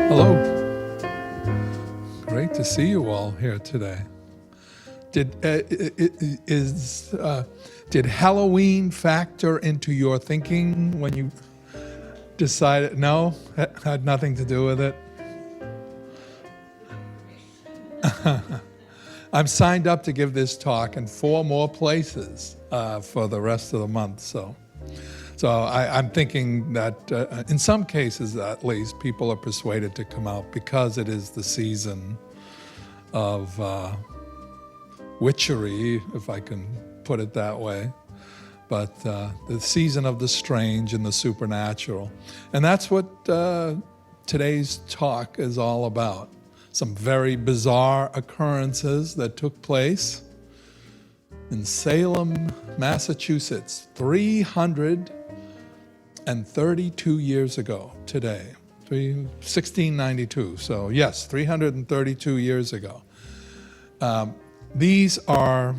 Hello. Great to see you all here today. Did Halloween factor into your thinking when you decided? No, had nothing to do with it. I'm signed up to give this talk in 4 more places for the rest of the month. So I'm thinking that in some cases, at least, people are persuaded to come out because it is the season of witchery, if I can put it that way. But the season of the strange and the supernatural. And that's what today's talk is all about. Some very bizarre occurrences that took place in Salem, Massachusetts, 332 years ago today, 1692. So yes, 332 years ago. These are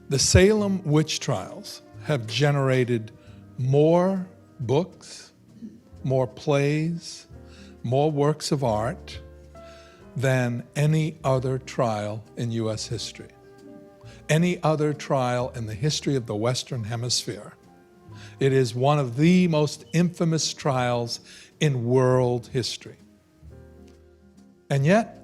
the Salem witch trials have generated more books, more plays, more works of art than any other trial in U.S. history. Any other trial in the history of the Western Hemisphere. It is one of the most infamous trials in world history. And yet,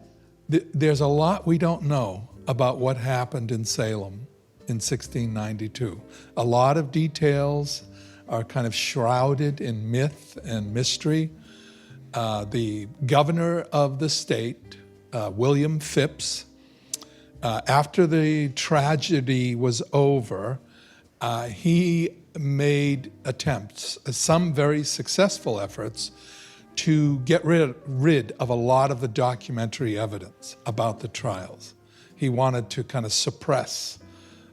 there's a lot we don't know about what happened in Salem in 1692. A lot of details are kind of shrouded in myth and mystery. The governor of the state, William Phipps, after the tragedy was over, he made attempts, some very successful efforts, to get rid of a lot of the documentary evidence about the trials. He wanted to kind of suppress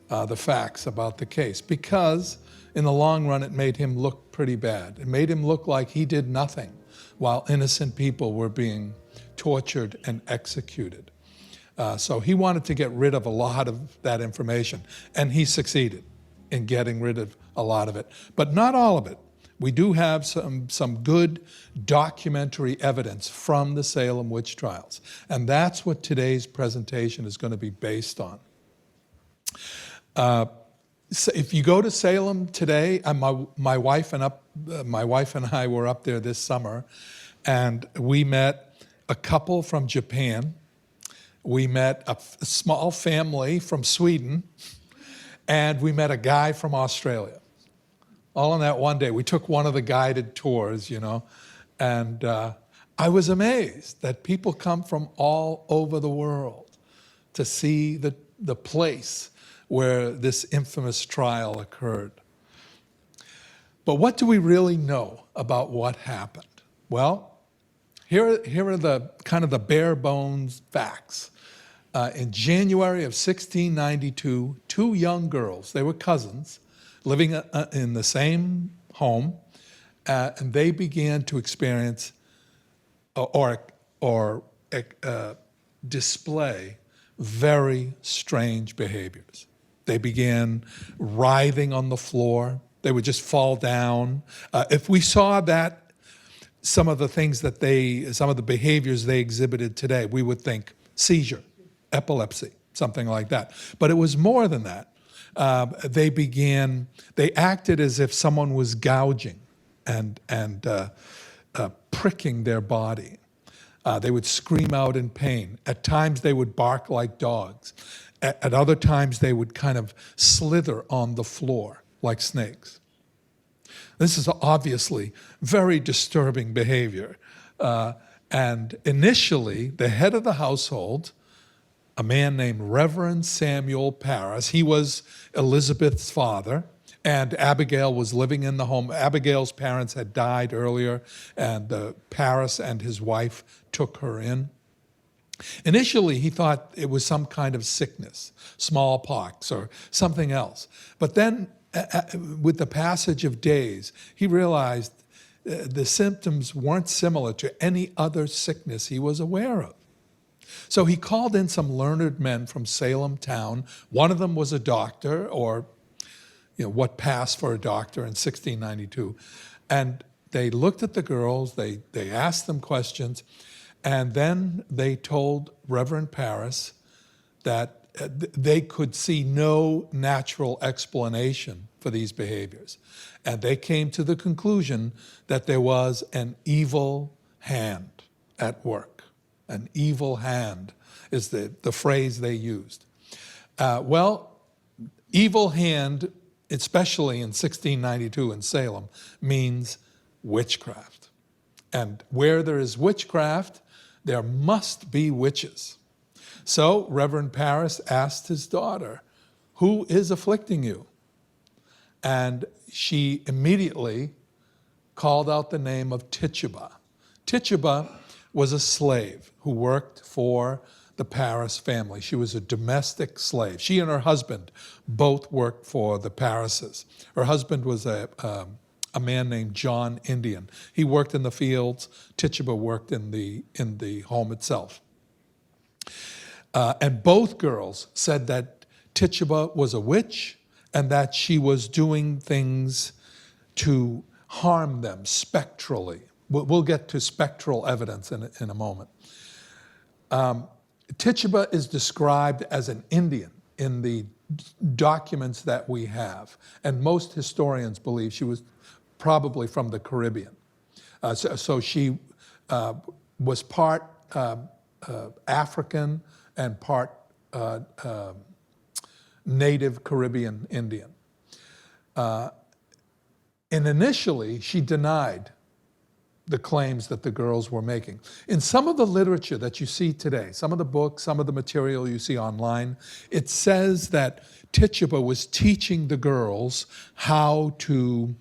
the facts about the case because in the long run it made him look pretty bad. It made him look like he did nothing while innocent people were being tortured and executed. So he wanted to get rid of a lot of that information, and he succeeded in getting rid of a lot of it, but not all of it. We do have some good documentary evidence from the Salem witch trials, and that's what today's presentation is going to be based on. So if you go to Salem today, my wife and I were up there this summer, and we met a couple from Japan. We met a small family from Sweden, and we met a guy from Australia. All in that one day. We took one of the guided tours, and I was amazed that people come from all over the world to see the place where this infamous trial occurred. But what do we really know about what happened? Well, here are the kind of the bare bones facts. In January of 1692, 2 young girls, they were cousins, living in the same home, and they began to experience or display very strange behaviors. They began writhing on the floor. They would just fall down. If we saw that, some of the behaviors they exhibited today, we would think seizure, epilepsy, something like that. But it was more than that. They acted as if someone was gouging and pricking their body. They would scream out in pain. At times they would bark like dogs. At other times they would kind of slither on the floor like snakes. This is obviously very disturbing behavior. And initially, the head of the household, a man named Reverend Samuel Parris, he was Elizabeth's father, and Abigail was living in the home. Abigail's parents had died earlier, and Parris and his wife took her in. Initially, he thought it was some kind of sickness, smallpox or something else. But then, with the passage of days, he realized the symptoms weren't similar to any other sickness he was aware of. So he called in some learned men from Salem town. One of them was a doctor, or what passed for a doctor in 1692. And they looked at the girls, they asked them questions, and then they told Reverend Parris that they could see no natural explanation for these behaviors. And they came to the conclusion that there was an evil hand at work. An evil hand is the phrase they used. Evil hand, especially in 1692 in Salem, means witchcraft. And where there is witchcraft, there must be witches. So Reverend Parris asked his daughter, "Who is afflicting you?" And she immediately called out the name of Tituba. Tituba was a slave who worked for the Parris family. She was a domestic slave. She and her husband both worked for the Parrises. Her husband was a man named John Indian. He worked in the fields. Tituba worked in the home itself. And both girls said that Tituba was a witch and that she was doing things to harm them spectrally. We'll get to spectral evidence in a moment. Tituba is described as an Indian in the documents that we have, and most historians believe she was probably from the Caribbean. So she was part African and part native Caribbean Indian. And initially, she denied the claims that the girls were making. In some of the literature that you see today, some of the books, some of the material you see online, it says that Tituba was teaching the girls how to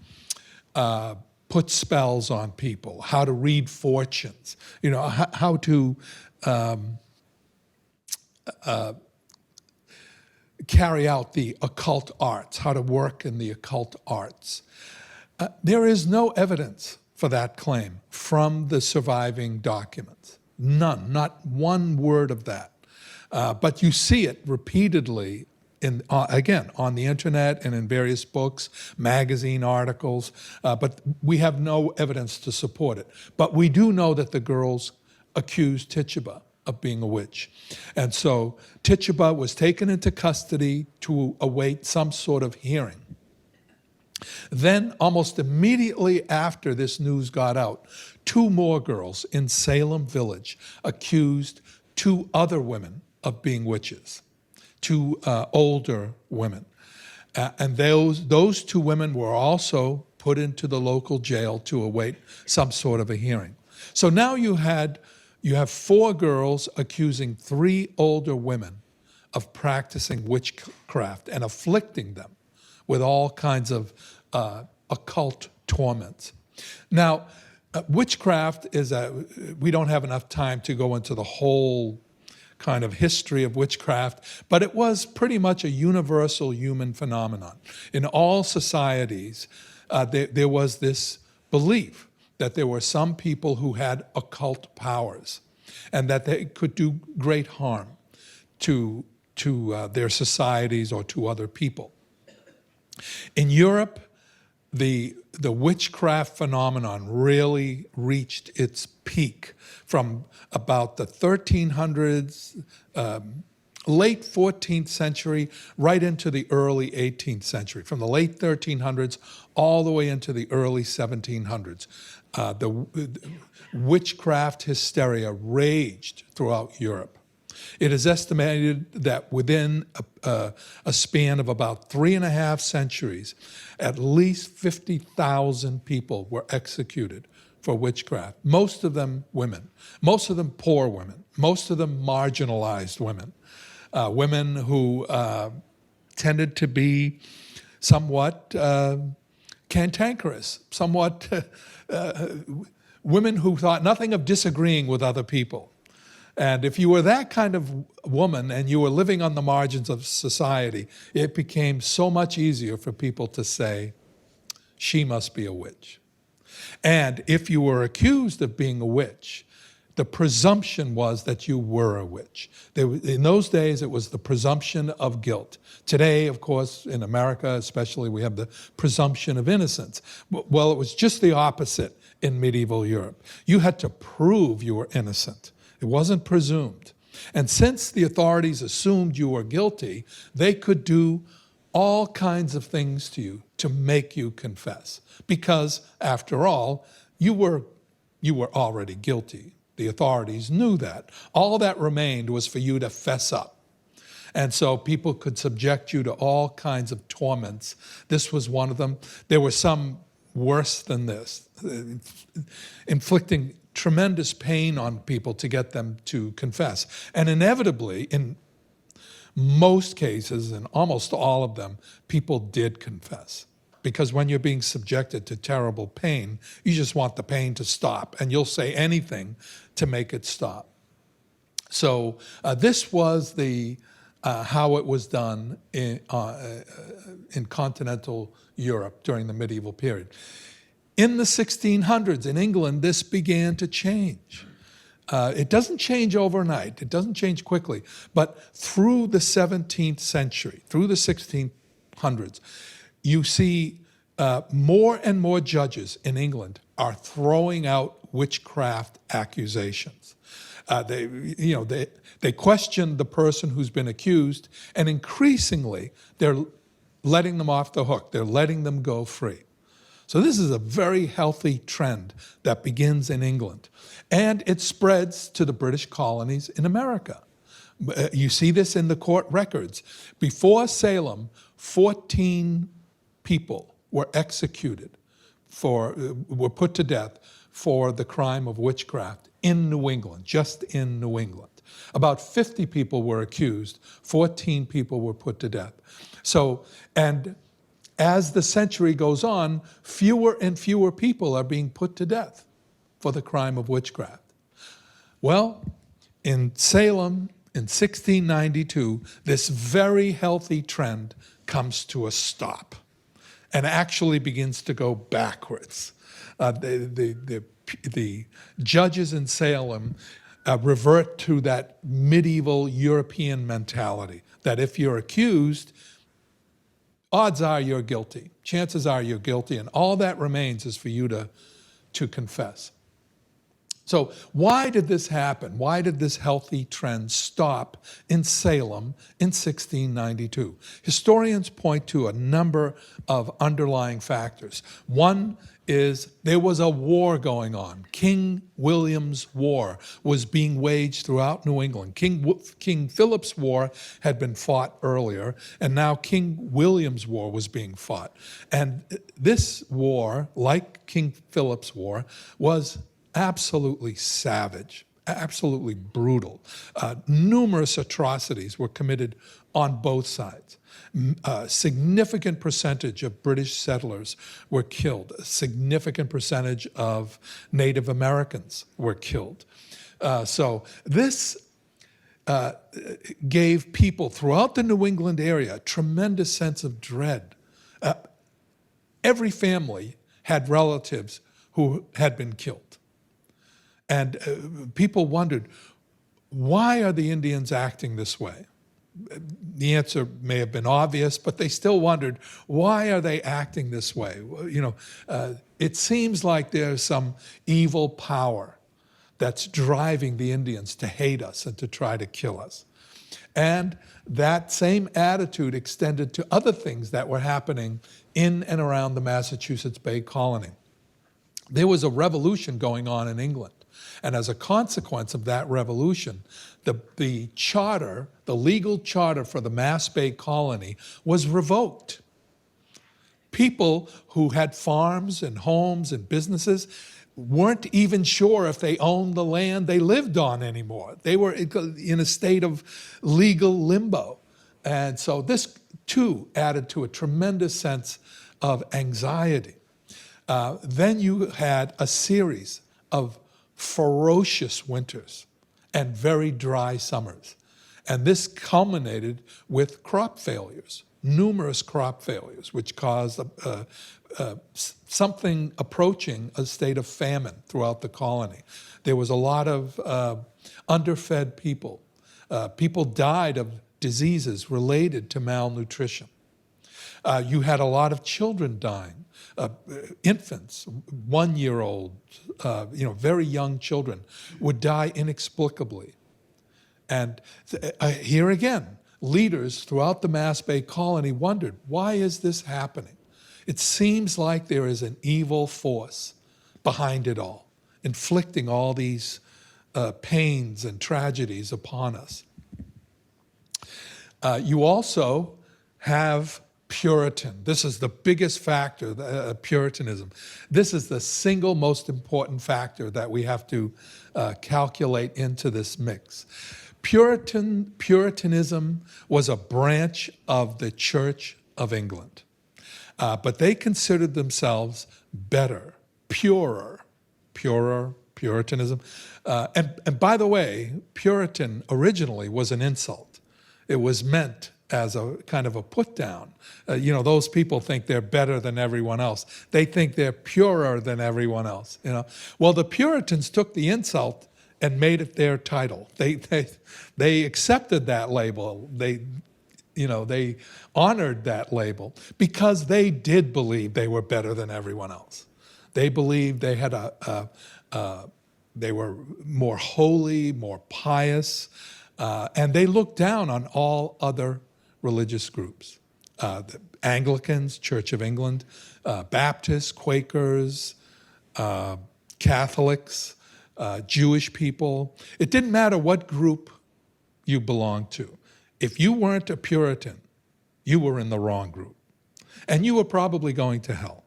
put spells on people, how to read fortunes, how to carry out the occult arts, how to work in the occult arts. There is no evidence for that claim from the surviving documents. None, not one word of that. But you see it repeatedly, again, on the internet and in various books, magazine articles, but we have no evidence to support it. But we do know that the girls accused Tituba of being a witch. And so Tituba was taken into custody to await some sort of hearing. Then, almost immediately after this news got out, 2 more girls in Salem Village accused 2 other women of being witches, 2 older women. And those 2 women were also put into the local jail to await some sort of a hearing. So now you have 4 girls accusing 3 older women of practicing witchcraft and afflicting them with all kinds of occult torments. Now, witchcraft we don't have enough time to go into the whole kind of history of witchcraft, but it was pretty much a universal human phenomenon. In all societies, there was this belief that there were some people who had occult powers and that they could do great harm to their societies or to other people. In Europe, the witchcraft phenomenon really reached its peak from about the 1300s, late 14th century, right into the early 18th century. From the late 1300s all the way into the early 1700s. The witchcraft hysteria raged throughout Europe. It is estimated that within a span of about 3.5 centuries, at least 50,000 people were executed for witchcraft. Most of them women, most of them poor women, most of them marginalized women, women who tended to be somewhat cantankerous, somewhat women who thought nothing of disagreeing with other people. And if you were that kind of woman and you were living on the margins of society, it became so much easier for people to say, she must be a witch. And if you were accused of being a witch, the presumption was that you were a witch. In those days, it was the presumption of guilt. Today, of course, in America especially, we have the presumption of innocence. Well, it was just the opposite in medieval Europe. You had to prove you were innocent. It wasn't presumed. And since the authorities assumed you were guilty, they could do all kinds of things to you to make you confess. Because, after all, you were already guilty. The authorities knew that. All that remained was for you to fess up. And so people could subject you to all kinds of torments. This was one of them. There were some worse than this, inflicting tremendous pain on people to get them to confess. And inevitably, in most cases, in almost all of them, people did confess. Because when you're being subjected to terrible pain, you just want the pain to stop, and you'll say anything to make it stop. So this was how it was done in continental Europe during the medieval period. In the 1600s, in England, this began to change. It doesn't change overnight. It doesn't change quickly. But through the 17th century, through the 1600s, you see more and more judges in England are throwing out witchcraft accusations. They question the person who's been accused, and increasingly they're letting them off the hook. They're letting them go free. So this is a very healthy trend that begins in England, and it spreads to the British colonies in America. You see this in the court records. Before Salem, 14 people were executed were put to death for the crime of witchcraft in New England, just in New England. About 50 people were accused, 14 people were put to death. So, and as the century goes on, fewer and fewer people are being put to death for the crime of witchcraft. Well, in Salem, in 1692, this very healthy trend comes to a stop and actually begins to go backwards. The judges in Salem revert to that medieval European mentality that if you're accused, odds are you're guilty. Chances are you're guilty, and all that remains is for you to confess. So why did this happen? Why did this healthy trend stop in Salem in 1692? Historians point to a number of underlying factors. One is there was a war going on. King William's War was being waged throughout New England. King Philip's War had been fought earlier, and now King William's War was being fought. And this war, like King Philip's War, was absolutely savage, absolutely brutal. Numerous atrocities were committed on both sides. A significant percentage of British settlers were killed. A significant percentage of Native Americans were killed. So this gave people throughout the New England area a tremendous sense of dread. Every family had relatives who had been killed. And people wondered, why are the Indians acting this way? The answer may have been obvious, but they still wondered, why are they acting this way? It seems like there's some evil power that's driving the Indians to hate us and to try to kill us. And that same attitude extended to other things that were happening in and around the Massachusetts Bay Colony. There was a revolution going on in England. And as a consequence of that revolution, the charter, the legal charter for the Mass Bay Colony was revoked. People who had farms and homes and businesses weren't even sure if they owned the land they lived on anymore. They were in a state of legal limbo. And so this, too, added to a tremendous sense of anxiety. Then you had a series of ferocious winters and very dry summers. And this culminated with crop failures. numerous crop failures, which caused something approaching a state of famine throughout the colony. There was a lot of underfed people. People died of diseases related to malnutrition. You had a lot of children dying, infants, 1-year-old, very young children would die inexplicably. And here again, leaders throughout the Mass Bay colony wondered, why is this happening? It seems like there is an evil force behind it all, inflicting all these pains and tragedies upon us. You also have Puritan. This is the biggest factor, Puritanism. This is the single most important factor that we have to calculate into this mix. Puritanism was a branch of the Church of England, but they considered themselves better, Puritanism. And by the way, Puritan originally was an insult. It was meant as a kind of a put down. Those people think they're better than everyone else. They think they're purer than everyone else. Well, the Puritans took the insult and made it their title. They accepted that label. They honored that label because they did believe they were better than everyone else. They believed they had they were more holy, more pious, and they looked down on all other religious groups. The Anglicans, Church of England, Baptists, Quakers, Catholics, Jewish people. It didn't matter what group you belonged to. If you weren't a Puritan, you were in the wrong group. And you were probably going to hell.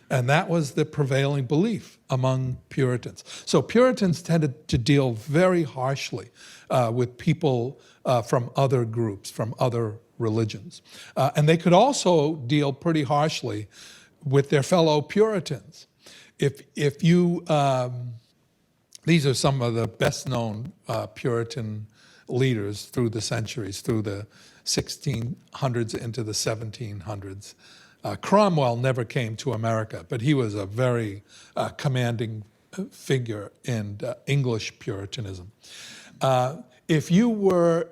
And that was the prevailing belief among Puritans. So Puritans tended to deal very harshly with people from other groups, from other religions. And they could also deal pretty harshly with their fellow Puritans. If you, these are some of the best known Puritan leaders through the centuries, through the 1600s into the 1700s. Cromwell never came to America, but he was a very commanding figure in English Puritanism. If you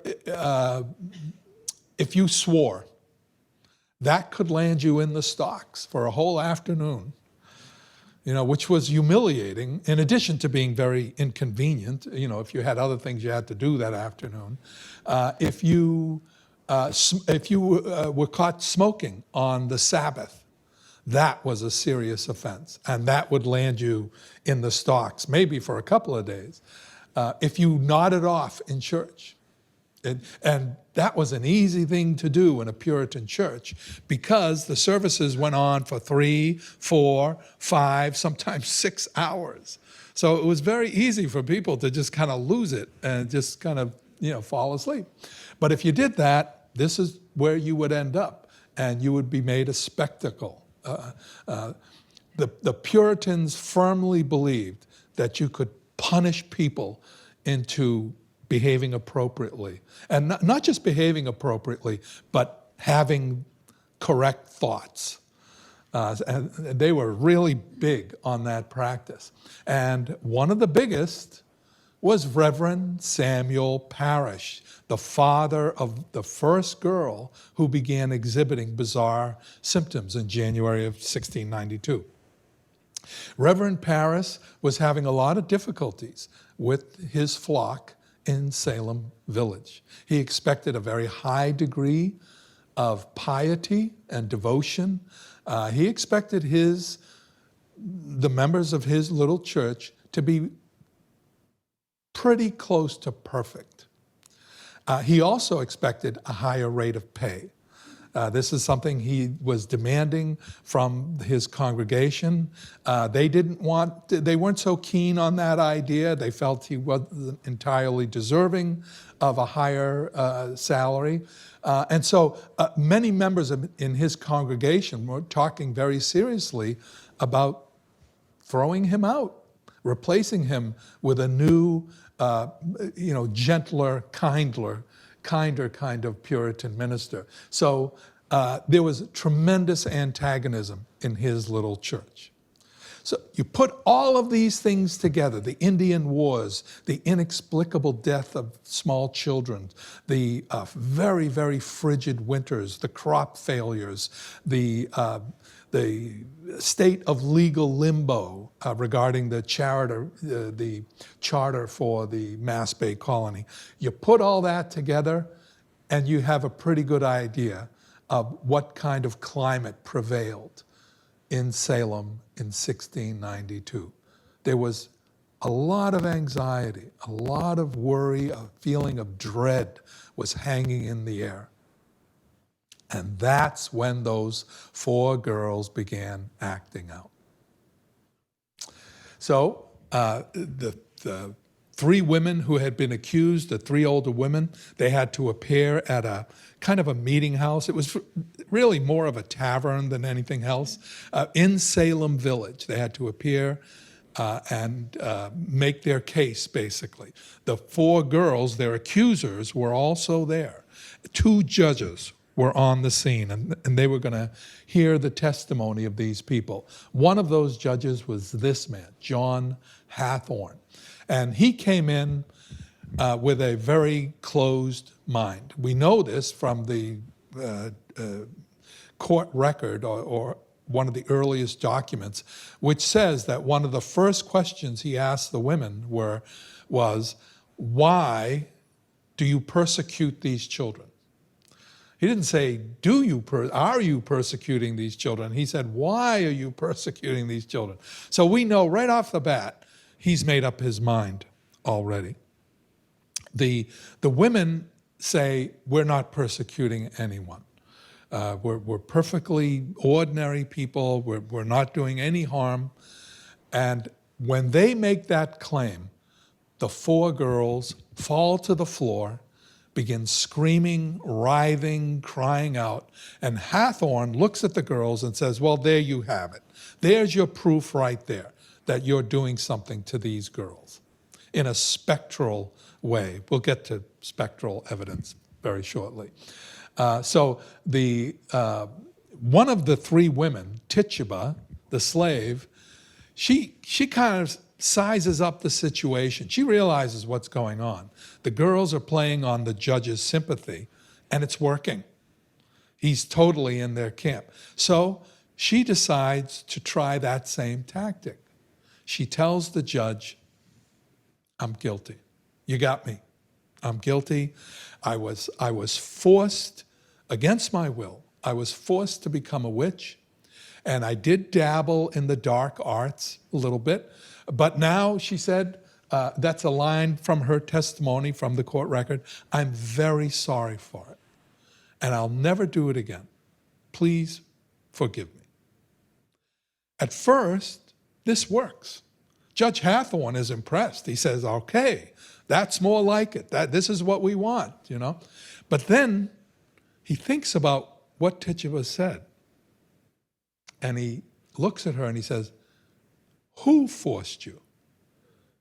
swore, that could land you in the stocks for a whole afternoon, which was humiliating, in addition to being very inconvenient, if you had other things you had to do that afternoon. If you were caught smoking on the Sabbath, that was a serious offense, and that would land you in the stocks, maybe for a couple of days. If you nodded off in church, and that was an easy thing to do in a Puritan church because the services went on for 3, 4, 5, sometimes 6 hours. So it was very easy for people to just kind of lose it and just kind of, fall asleep. But if you did that, this is where you would end up, and you would be made a spectacle. The Puritans firmly believed that you could punish people into behaving appropriately. And not just behaving appropriately, but having correct thoughts. And they were really big on that practice. And one of the biggest was Reverend Samuel Parrish, the father of the first girl who began exhibiting bizarre symptoms in January of 1692. Reverend Parrish was having a lot of difficulties with his flock in Salem village. He expected a very high degree of piety and devotion. He expected the members of his little church to be pretty close to perfect. He also expected a higher rate of pay. This is something he was demanding from his congregation. They weren't so keen on that idea. They felt he wasn't entirely deserving of a higher salary. And so many members in his congregation were talking very seriously about throwing him out, replacing him with a new, gentler, kinder kind of Puritan minister. So there was tremendous antagonism in his little church. So you put all of these things together, the Indian Wars, the inexplicable death of small children, the very, very frigid winters, the crop failures, the state of legal limbo regarding the charter for the Mass Bay Colony. You put all that together and you have a pretty good idea of what kind of climate prevailed in Salem in 1692. There was a lot of anxiety, a lot of worry, a feeling of dread was hanging in the air. And that's when those 4 girls began acting out. So the 3 women who had been accused, the 3 older women, they had to appear at a kind of a meeting house. It was really more of a tavern than anything else. In Salem Village, they had to appear and make their case, basically. The 4 girls, their accusers, were also there. 2 judges were on the scene, and they were going to hear the testimony of these people. One of those judges was this man, John Hathorne. And he came in with a very closed mind. We know this from the court record or one of the earliest documents, which says that one of the first questions he asked the women was, why do you persecute these children? He didn't say, are you persecuting these children? He said, why are you persecuting these children? So we know right off the bat, he's made up his mind already. The women say, we're not persecuting anyone. We're perfectly ordinary people. We're not doing any harm. And when they make that claim, the 4 girls fall to the floor, begin screaming, writhing, crying out. And Hathorne looks at the girls and says, well, there you have it. There's your proof right there that you're doing something to these girls in a spectral way. We'll get to spectral evidence very shortly. So one of the 3 women, Tituba, the slave, she kind of sizes up the situation. She realizes what's going on. The girls are playing on the judge's sympathy, and it's working. He's totally in their camp. So she decides to try that same tactic. She tells the judge, I'm guilty. You got me. I'm guilty. I was forced, against my will, I was forced to become a witch, and I did dabble in the dark arts a little bit. But now, she said, that's a line from her testimony from the court record, I'm very sorry for it, and I'll never do it again. Please forgive me. At first, this works. Judge Hathorne is impressed. He says, okay, that's more like it. This is what we want, you know. But then he thinks about what Tituba said. And he looks at her and he says, who forced you?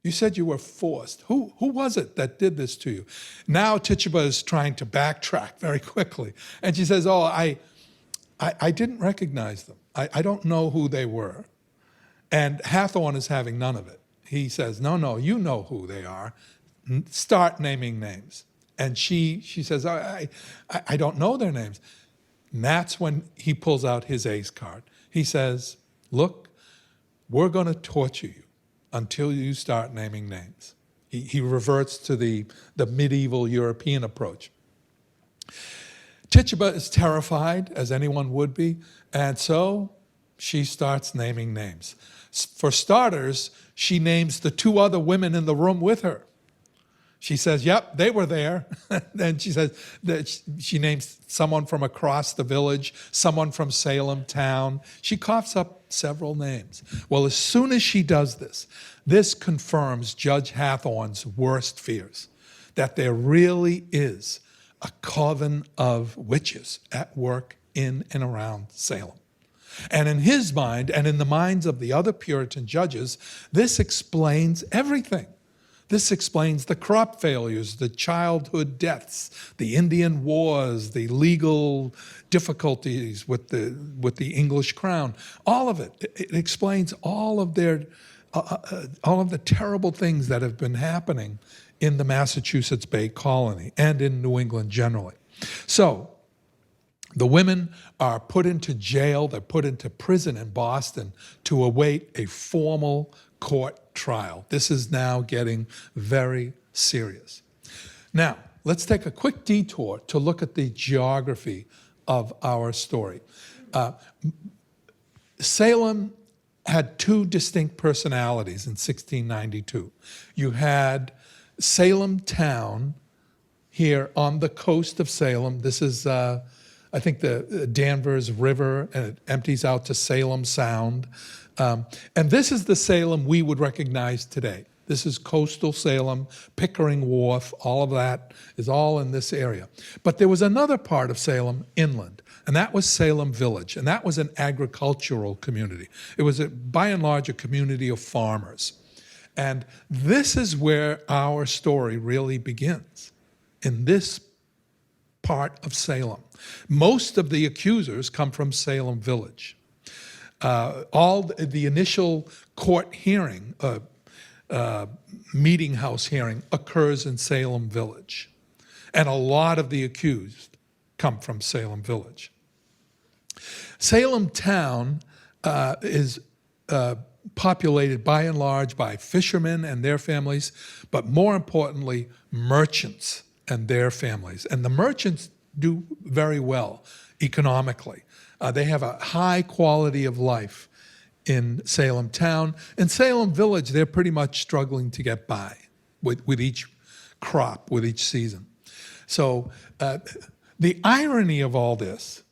You said you were forced. Who was it that did this to you? Now Tituba is trying to backtrack very quickly. And she says, oh, I didn't recognize them. I don't know who they were. And Hathorne is having none of it. He says, no, you know who they are. Start naming names. And she says, I don't know their names. And that's when he pulls out his ace card. He says, look, we're going to torture you until you start naming names. He reverts to the medieval European approach. Tituba is terrified, as anyone would be, and so she starts naming names. For starters, she names the 2 other women in the room with her. She says, yep, they were there. Then she says that she names someone from across the village, someone from Salem town. She coughs up several names. Well, as soon as she does this, this confirms Judge Hathorne's worst fears, that there really is a coven of witches at work in and around Salem. And in his mind, and in the minds of the other Puritan judges, this explains everything. This explains the crop failures, the childhood deaths, the Indian wars, the legal difficulties with the English crown. All of it. It explains all of the terrible things that have been happening in the Massachusetts Bay Colony and in New England generally. So the women are put into jail, they're put into prison in Boston to await a formal court trial. This is now getting very serious. Now, let's take a quick detour to look at the geography of our story. Salem had two distinct personalities in 1692. You had Salem town here on the coast of Salem. This is, I think, the Danvers River, and it empties out to Salem Sound. And this is the Salem we would recognize today. This is coastal Salem, Pickering Wharf, all of that is all in this area. But there was another part of Salem inland, and that was Salem Village, and that was an agricultural community. It was, by and large, a community of farmers. And this is where our story really begins, in this part of Salem. Most of the accusers come from Salem Village. All the initial court hearing, meeting house hearing, occurs in Salem Village. And a lot of the accused come from Salem Village. Salem town is populated by and large by fishermen and their families, but more importantly, merchants and their families. And the merchants do very well economically. They have a high quality of life in Salem town. In Salem Village, they're pretty much struggling to get by with each crop, with each season. So the irony of all this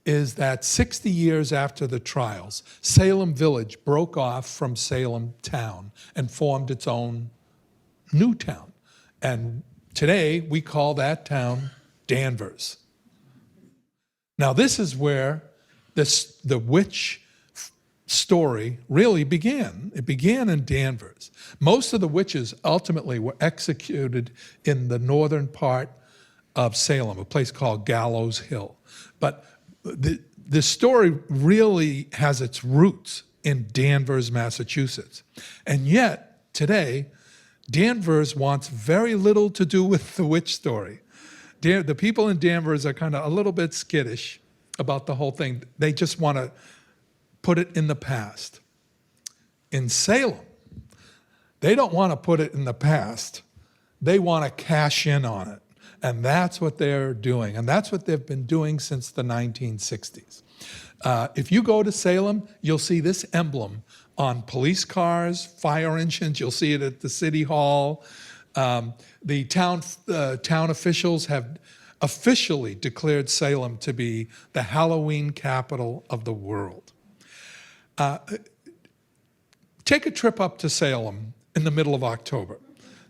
is that 60 years after the trials, Salem Village broke off from Salem town and formed its own new town. And today, we call that town Danvers. Now, this is where the witch story really began. It began in Danvers. Most of the witches ultimately were executed in the northern part of Salem, a place called Gallows Hill. But the story really has its roots in Danvers, Massachusetts. And yet, today, Danvers wants very little to do with the witch story. The people in Danvers are kind of a little bit skittish about the whole thing. They just want to put it in the past. In Salem, they don't want to put it in the past. They want to cash in on it. And that's what they're doing. And that's what they've been doing since the 1960s. If you go to Salem, you'll see this emblem on police cars, fire engines. You'll see it at the city hall. The town officials have officially declared Salem to be the Halloween capital of the world. Take a trip up to Salem in the middle of October.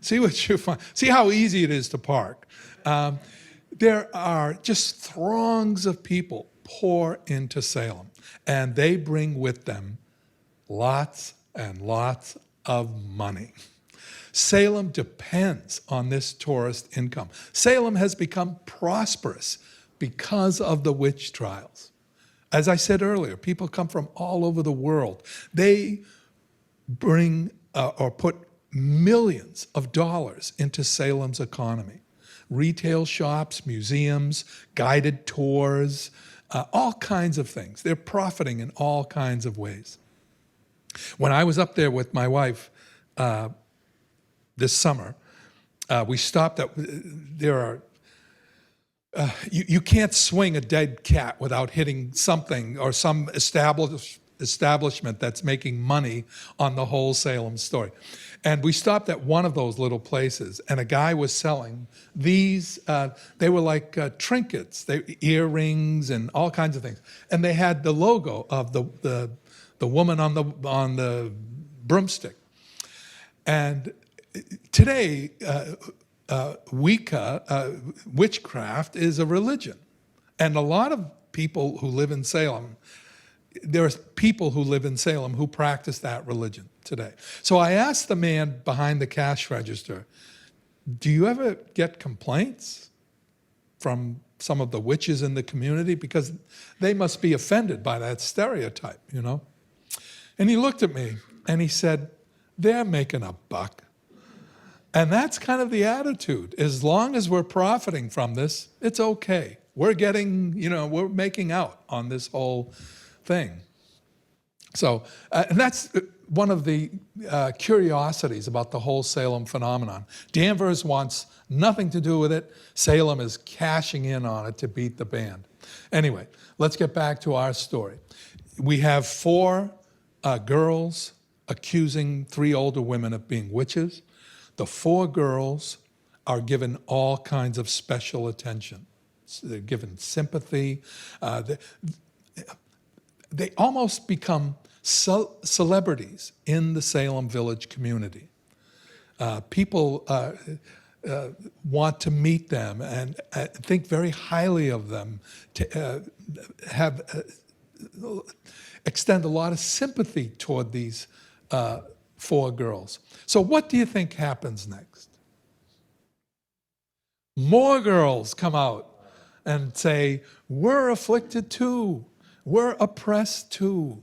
See what you find. See how easy it is to park. There are just throngs of people pour into Salem, and they bring with them lots and lots of money. Salem depends on this tourist income. Salem has become prosperous because of the witch trials. As I said earlier, people come from all over the world. They bring or put millions of dollars into Salem's economy. Retail shops, museums, guided tours, all kinds of things. They're profiting in all kinds of ways. When I was up there with my wife this summer, we stopped at, you can't swing a dead cat without hitting something or some establishment that's making money on the whole Salem story. And we stopped at one of those little places, and a guy was selling these, they were like trinkets, earrings and all kinds of things. And they had the logo of the woman on the broomstick. And today, Wicca, witchcraft, is a religion. And a lot of people who live in Salem there are people who live in Salem who practice that religion today. So I asked the man behind the cash register, do you ever get complaints from some of the witches in the community? Because they must be offended by that stereotype, you know? And he looked at me and he said, they're making a buck. And that's kind of the attitude. As long as we're profiting from this, it's okay. We're getting, we're making out on this whole thing. So, and that's one of the curiosities about the whole Salem phenomenon. Danvers wants nothing to do with it. Salem is cashing in on it to beat the band. Anyway, let's get back to our story. We have 4 girls accusing 3 older women of being witches. The 4 girls are given all kinds of special attention. They're given sympathy. They almost become celebrities in the Salem Village community. People want to meet them and think very highly of them, to extend a lot of sympathy toward these 4 girls. So what do you think happens next? More girls come out and say, we're afflicted too. We're oppressed too.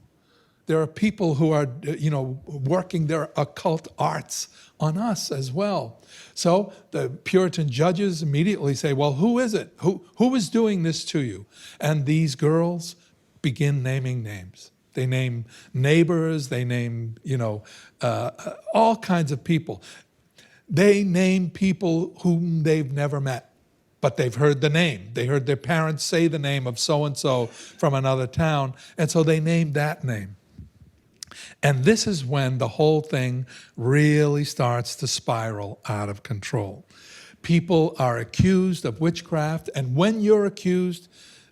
There are people who are, working their occult arts on us as well. So the Puritan judges immediately say, well, who is it? Who is doing this to you? And these girls begin naming names. They name neighbors, they name, all kinds of people. They name people whom they've never met, but they've heard the name. They heard their parents say the name of so-and-so from another town, and so they named that name. And this is when the whole thing really starts to spiral out of control. People are accused of witchcraft, and when you're accused,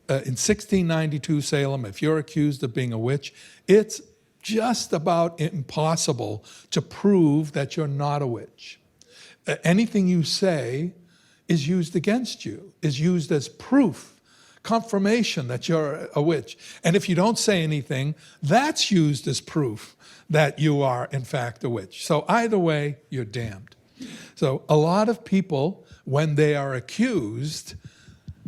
in 1692 Salem, if you're accused of being a witch, it's just about impossible to prove that you're not a witch. Anything you say is used against you, is used as proof, confirmation that you're a witch. And if you don't say anything, that's used as proof that you are, in fact, a witch. So either way, you're damned. So a lot of people, when they are accused,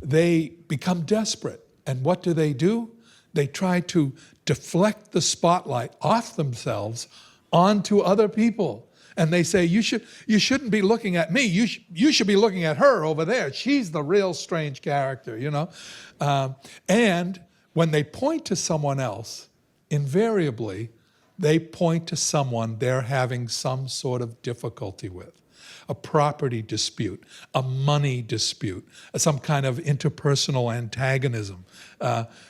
they become desperate. And what do? They try to deflect the spotlight off themselves onto other people. And they say, you shouldn't be looking at me. You should be looking at her over there. She's the real strange character, And when they point to someone else, invariably, they point to someone they're having some sort of difficulty with. A property dispute, a money dispute, some kind of interpersonal antagonism.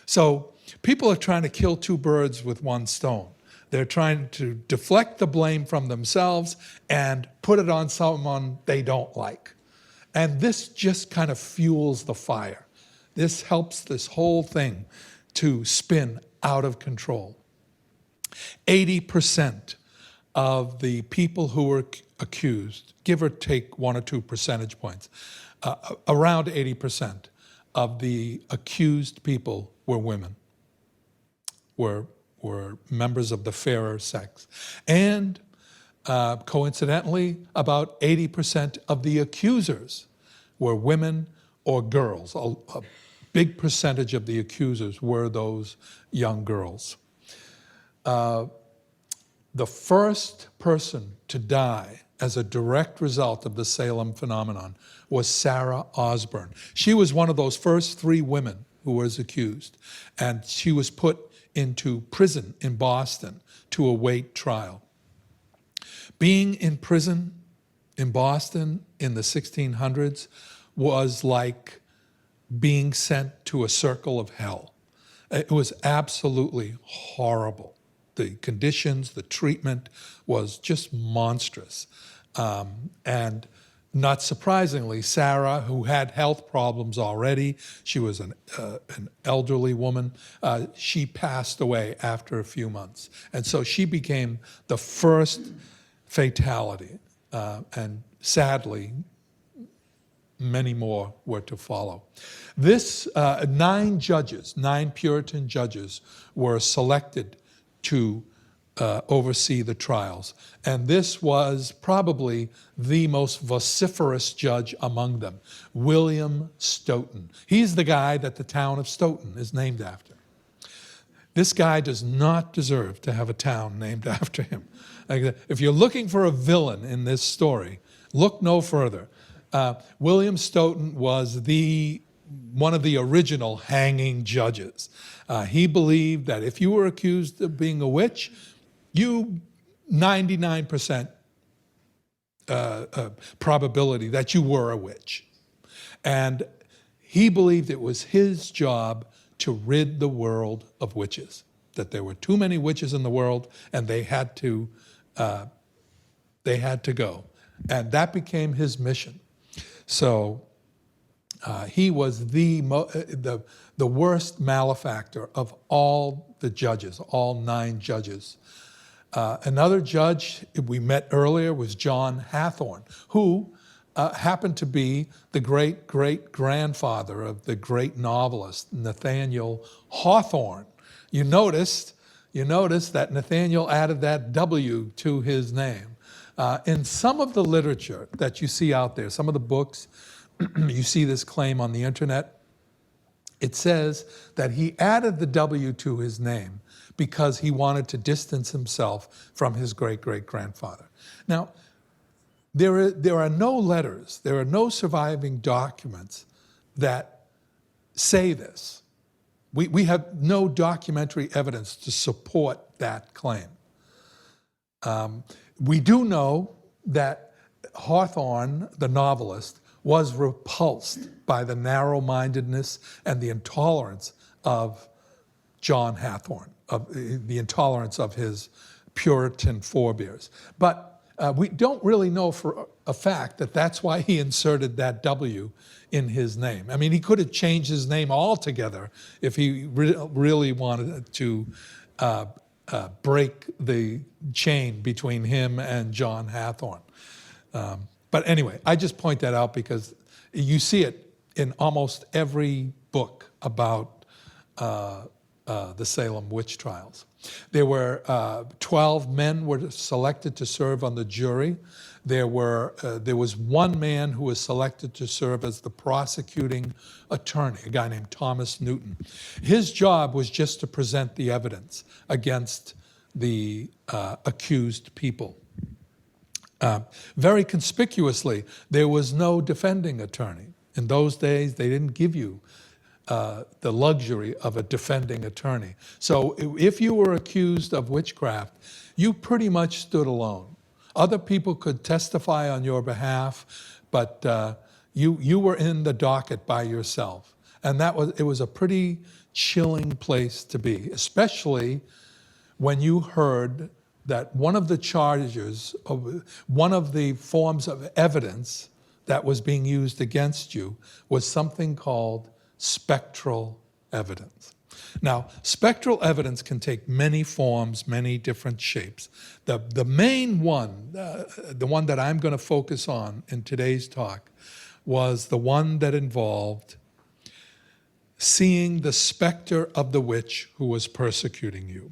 So people are trying to kill 2 birds with 1 stone. They're trying to deflect the blame from themselves and put it on someone they don't like. And this just kind of fuels the fire. This helps this whole thing to spin out of control. 80% of the people who were accused, give or take 1 or 2 percentage points, around 80% of the accused people were women, were members of the fairer sex. And coincidentally, about 80% of the accusers were women or girls. A big percentage of the accusers were those young girls. The first person to die as a direct result of the Salem phenomenon was Sarah Osborne. She was one of those first 3 women who was accused, and she was put into prison in Boston to await trial. Being in prison in Boston in the 1600s was like being sent to a circle of hell. It was absolutely horrible. The conditions, the treatment was just monstrous. And not surprisingly, Sarah, who had health problems already, she was an elderly woman, she passed away after a few months. And so she became the first fatality. And sadly, many more were to follow. This 9 judges, 9 Puritan judges, were selected to oversee the trials. And this was probably the most vociferous judge among them, William Stoughton. He's the guy that the town of Stoughton is named after. This guy does not deserve to have a town named after him. If you're looking for a villain in this story, look no further. William Stoughton was one of the original hanging judges. He believed that if you were accused of being a witch, you 99% probability that you were a witch. And he believed it was his job to rid the world of witches, that there were too many witches in the world and they had to go. And that became his mission. So he was the worst malefactor of all the judges, all 9 judges. Another judge we met earlier was John Hathorne, who happened to be the great-great-grandfather of the great novelist Nathaniel Hawthorne. You noticed that Nathaniel added that W to his name. In some of the literature that you see out there, some of the books, you see this claim on the internet, it says that he added the W to his name because he wanted to distance himself from his great-great-grandfather. Now, there are no letters, there are no surviving documents that say this. We have no documentary evidence to support that claim. We do know that Hawthorne, the novelist, was repulsed by the narrow-mindedness and the intolerance of John Hathorne, of the intolerance of his Puritan forebears. But we don't really know for a fact that that's why he inserted that W in his name. I mean, he could have changed his name altogether if he really wanted to break the chain between him and John Hathorne. But anyway, I just point that out because you see it in almost every book about the Salem witch trials. There were 12 men were selected to serve on the jury. There was one man who was selected to serve as the prosecuting attorney, a guy named Thomas Newton. His job was just to present the evidence against the accused people. Very conspicuously, there was no defending attorney. In those days, they didn't give you the luxury of a defending attorney. So if you were accused of witchcraft, you pretty much stood alone. Other people could testify on your behalf, but you were in the docket by yourself. And it was a pretty chilling place to be, especially when you heard that one of the charges, one of the forms of evidence that was being used against you was something called spectral evidence. Now, spectral evidence can take many forms, many different shapes. The main one, the one that I'm going to focus on in today's talk, was the one that involved seeing the specter of the witch who was persecuting you.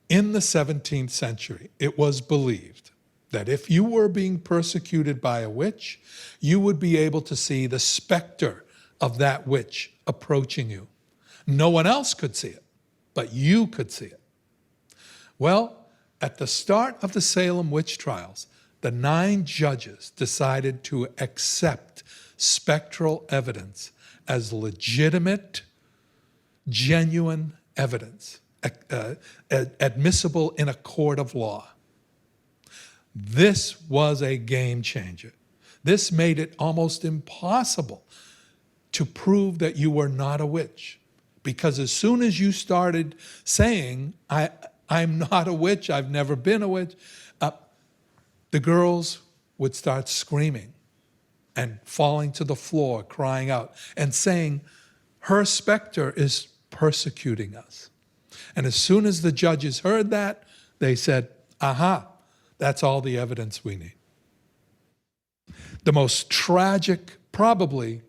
In the 17th century, it was believed that if you were being persecuted by a witch, you would be able to see the specter of that witch approaching you. No one else could see it, but you could see it. Well, at the start of the Salem witch trials, the 9 judges decided to accept spectral evidence as legitimate, genuine evidence, admissible in a court of law. This was a game changer. This made it almost impossible to prove that you were not a witch. Because as soon as you started saying, I'm not a witch, I've never been a witch, the girls would start screaming and falling to the floor, crying out, and saying, her specter is persecuting us. And as soon as the judges heard that, they said, aha, that's all the evidence we need. The most tragic, probably,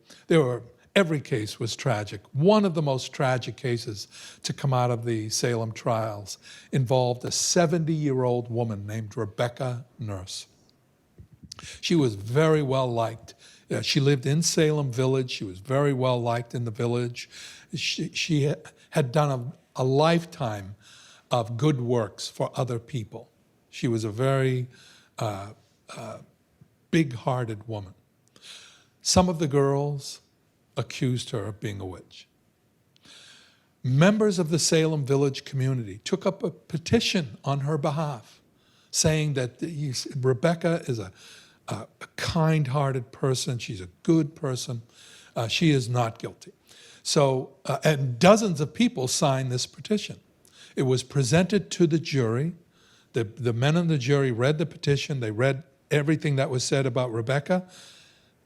every case was tragic. One of the most tragic cases to come out of the Salem trials involved a 70-year-old woman named Rebecca Nurse. She was very well liked. She lived in Salem Village. She was very well liked in the village. She had done a lifetime of good works for other people. She was a very big-hearted woman. Some of the girls accused her of being a witch. Members of the Salem Village community took up a petition on her behalf, saying that Rebecca is a kind-hearted person. She's a good person. She is not guilty. So, and dozens of people signed this petition. It was presented to the jury. The men in the jury read the petition. They read everything that was said about Rebecca.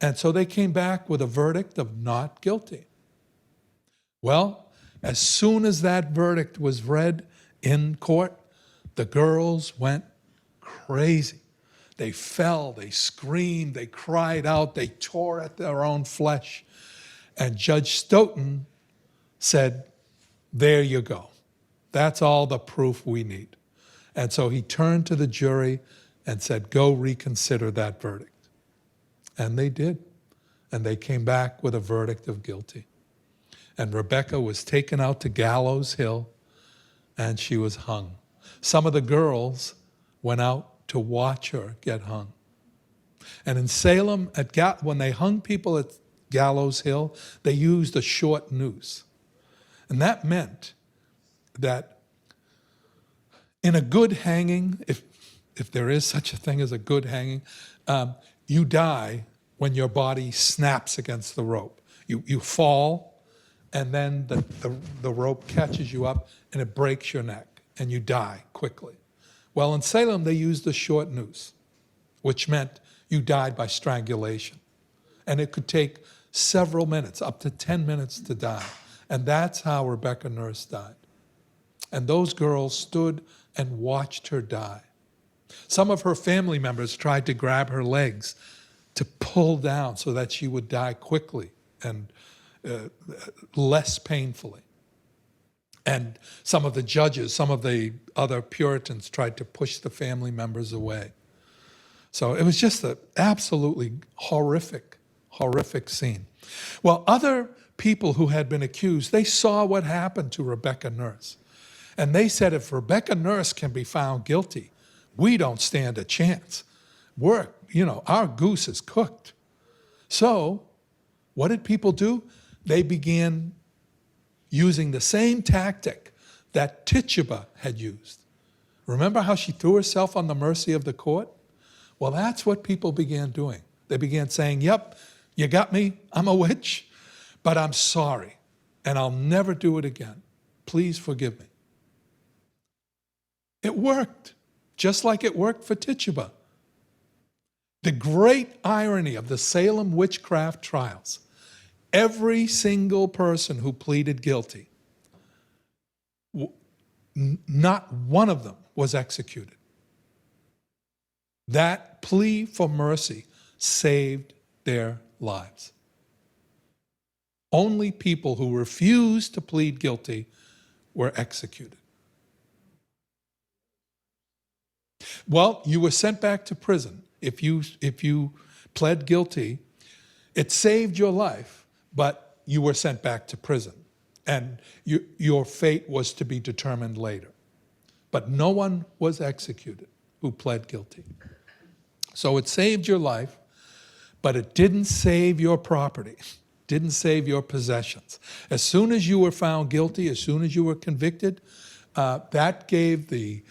And so they came back with a verdict of not guilty. Well, as soon as that verdict was read in court, the girls went crazy. They fell, they screamed, they cried out, they tore at their own flesh. And Judge Stoughton said, there you go. That's all the proof we need. And so he turned to the jury and said, go reconsider that verdict. And they did. And they came back with a verdict of guilty. And Rebecca was taken out to Gallows Hill, and she was hung. Some of the girls went out to watch her get hung. And in Salem, when they hung people at Gallows Hill, they used a short noose. And that meant that in a good hanging, if there is such a thing as a good hanging, you die when your body snaps against the rope. You fall, and then the rope catches you up, and it breaks your neck, and you die quickly. Well, in Salem, they used a short noose, which meant you died by strangulation. And it could take several minutes, up to 10 minutes to die. And that's how Rebecca Nurse died. And those girls stood and watched her die. Some of her family members tried to grab her legs to pull down so that she would die quickly and less painfully. And some of the judges, some of the other Puritans tried to push the family members away. So it was just an absolutely horrific, horrific scene. Well, other people who had been accused, they saw what happened to Rebecca Nurse. And they said, if Rebecca Nurse can be found guilty, we don't stand a chance. Our goose is cooked. So what did people do? They began using the same tactic that Tituba had used. Remember how she threw herself on the mercy of the court? Well, that's what people began doing. They began saying, yep, you got me, I'm a witch, but I'm sorry, and I'll never do it again. Please forgive me. It worked, just like it worked for Tituba. The great irony of the Salem witchcraft trials, every single person who pleaded guilty, not one of them was executed. That plea for mercy saved their lives. Only people who refused to plead guilty were executed. Well, you were sent back to prison. If you pled guilty, it saved your life, but you were sent back to prison. And your fate was to be determined later. But no one was executed who pled guilty. So it saved your life, but it didn't save your property, didn't save your possessions. As soon as you were found guilty, as soon as you were convicted, that gave the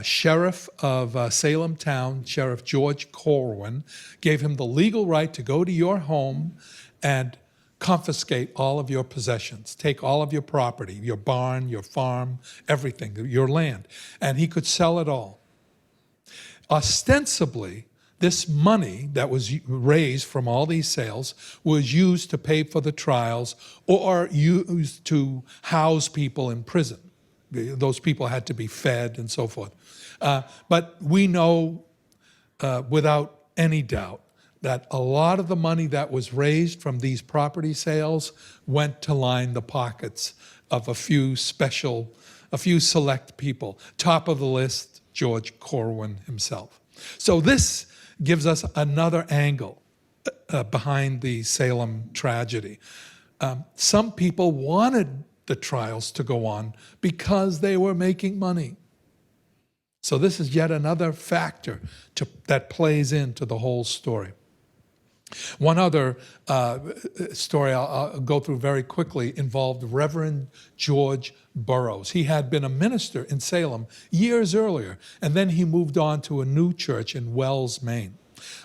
sheriff of Salem town, Sheriff George Corwin, gave him the legal right to go to your home and confiscate all of your possessions, take all of your property, your barn, your farm, everything, your land, and he could sell it all. Ostensibly, this money that was raised from all these sales was used to pay for the trials or used to house people in prison. Those people had to be fed and so forth. But we know without any doubt that a lot of the money that was raised from these property sales went to line the pockets of a few select people. Top of the list, George Corwin himself. So this gives us another angle behind the Salem tragedy. Some people wanted the trials to go on because they were making money. So this is yet another factor that plays into the whole story. One other story I'll go through very quickly involved Reverend George Burroughs. He had been a minister in Salem years earlier, and then he moved on to a new church in Wells, Maine.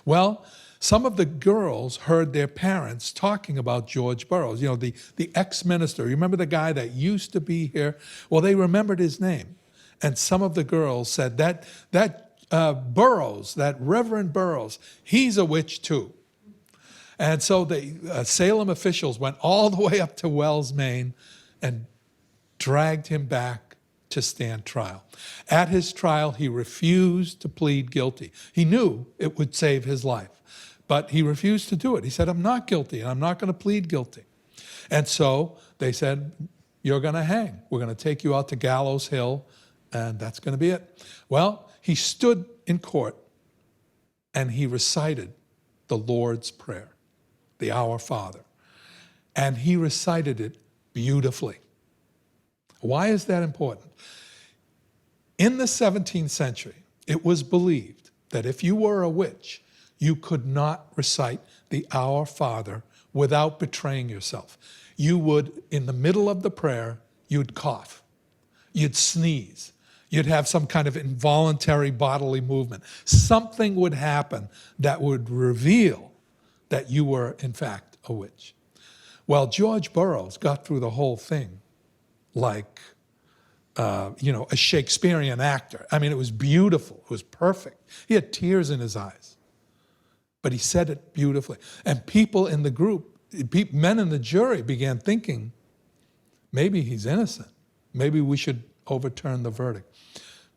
Well, some of the girls heard their parents talking about George Burroughs, the ex-minister. You remember the guy that used to be here? Well, they remembered his name. And some of the girls said that Burroughs, that Reverend Burroughs, he's a witch too. And so the Salem officials went all the way up to Wells, Maine, and dragged him back to stand trial. At his trial, he refused to plead guilty. He knew it would save his life, but he refused to do it. He said, I'm not guilty, and I'm not going to plead guilty. And so they said, you're going to hang. We're going to take you out to Gallows Hill, and that's going to be it. Well, he stood in court, and he recited the Lord's Prayer, the Our Father. And he recited it beautifully. Why is that important? In the 17th century, it was believed that if you were a witch, you could not recite the Our Father without betraying yourself. You would, in the middle of the prayer, you'd cough, you'd sneeze, you'd have some kind of involuntary bodily movement. Something would happen that would reveal that you were, in fact, a witch. Well, George Burroughs got through the whole thing like, a Shakespearean actor. I mean, it was beautiful. It was perfect. He had tears in his eyes. But he said it beautifully. And people in the group, men in the jury began thinking, maybe he's innocent. Maybe we should overturn the verdict.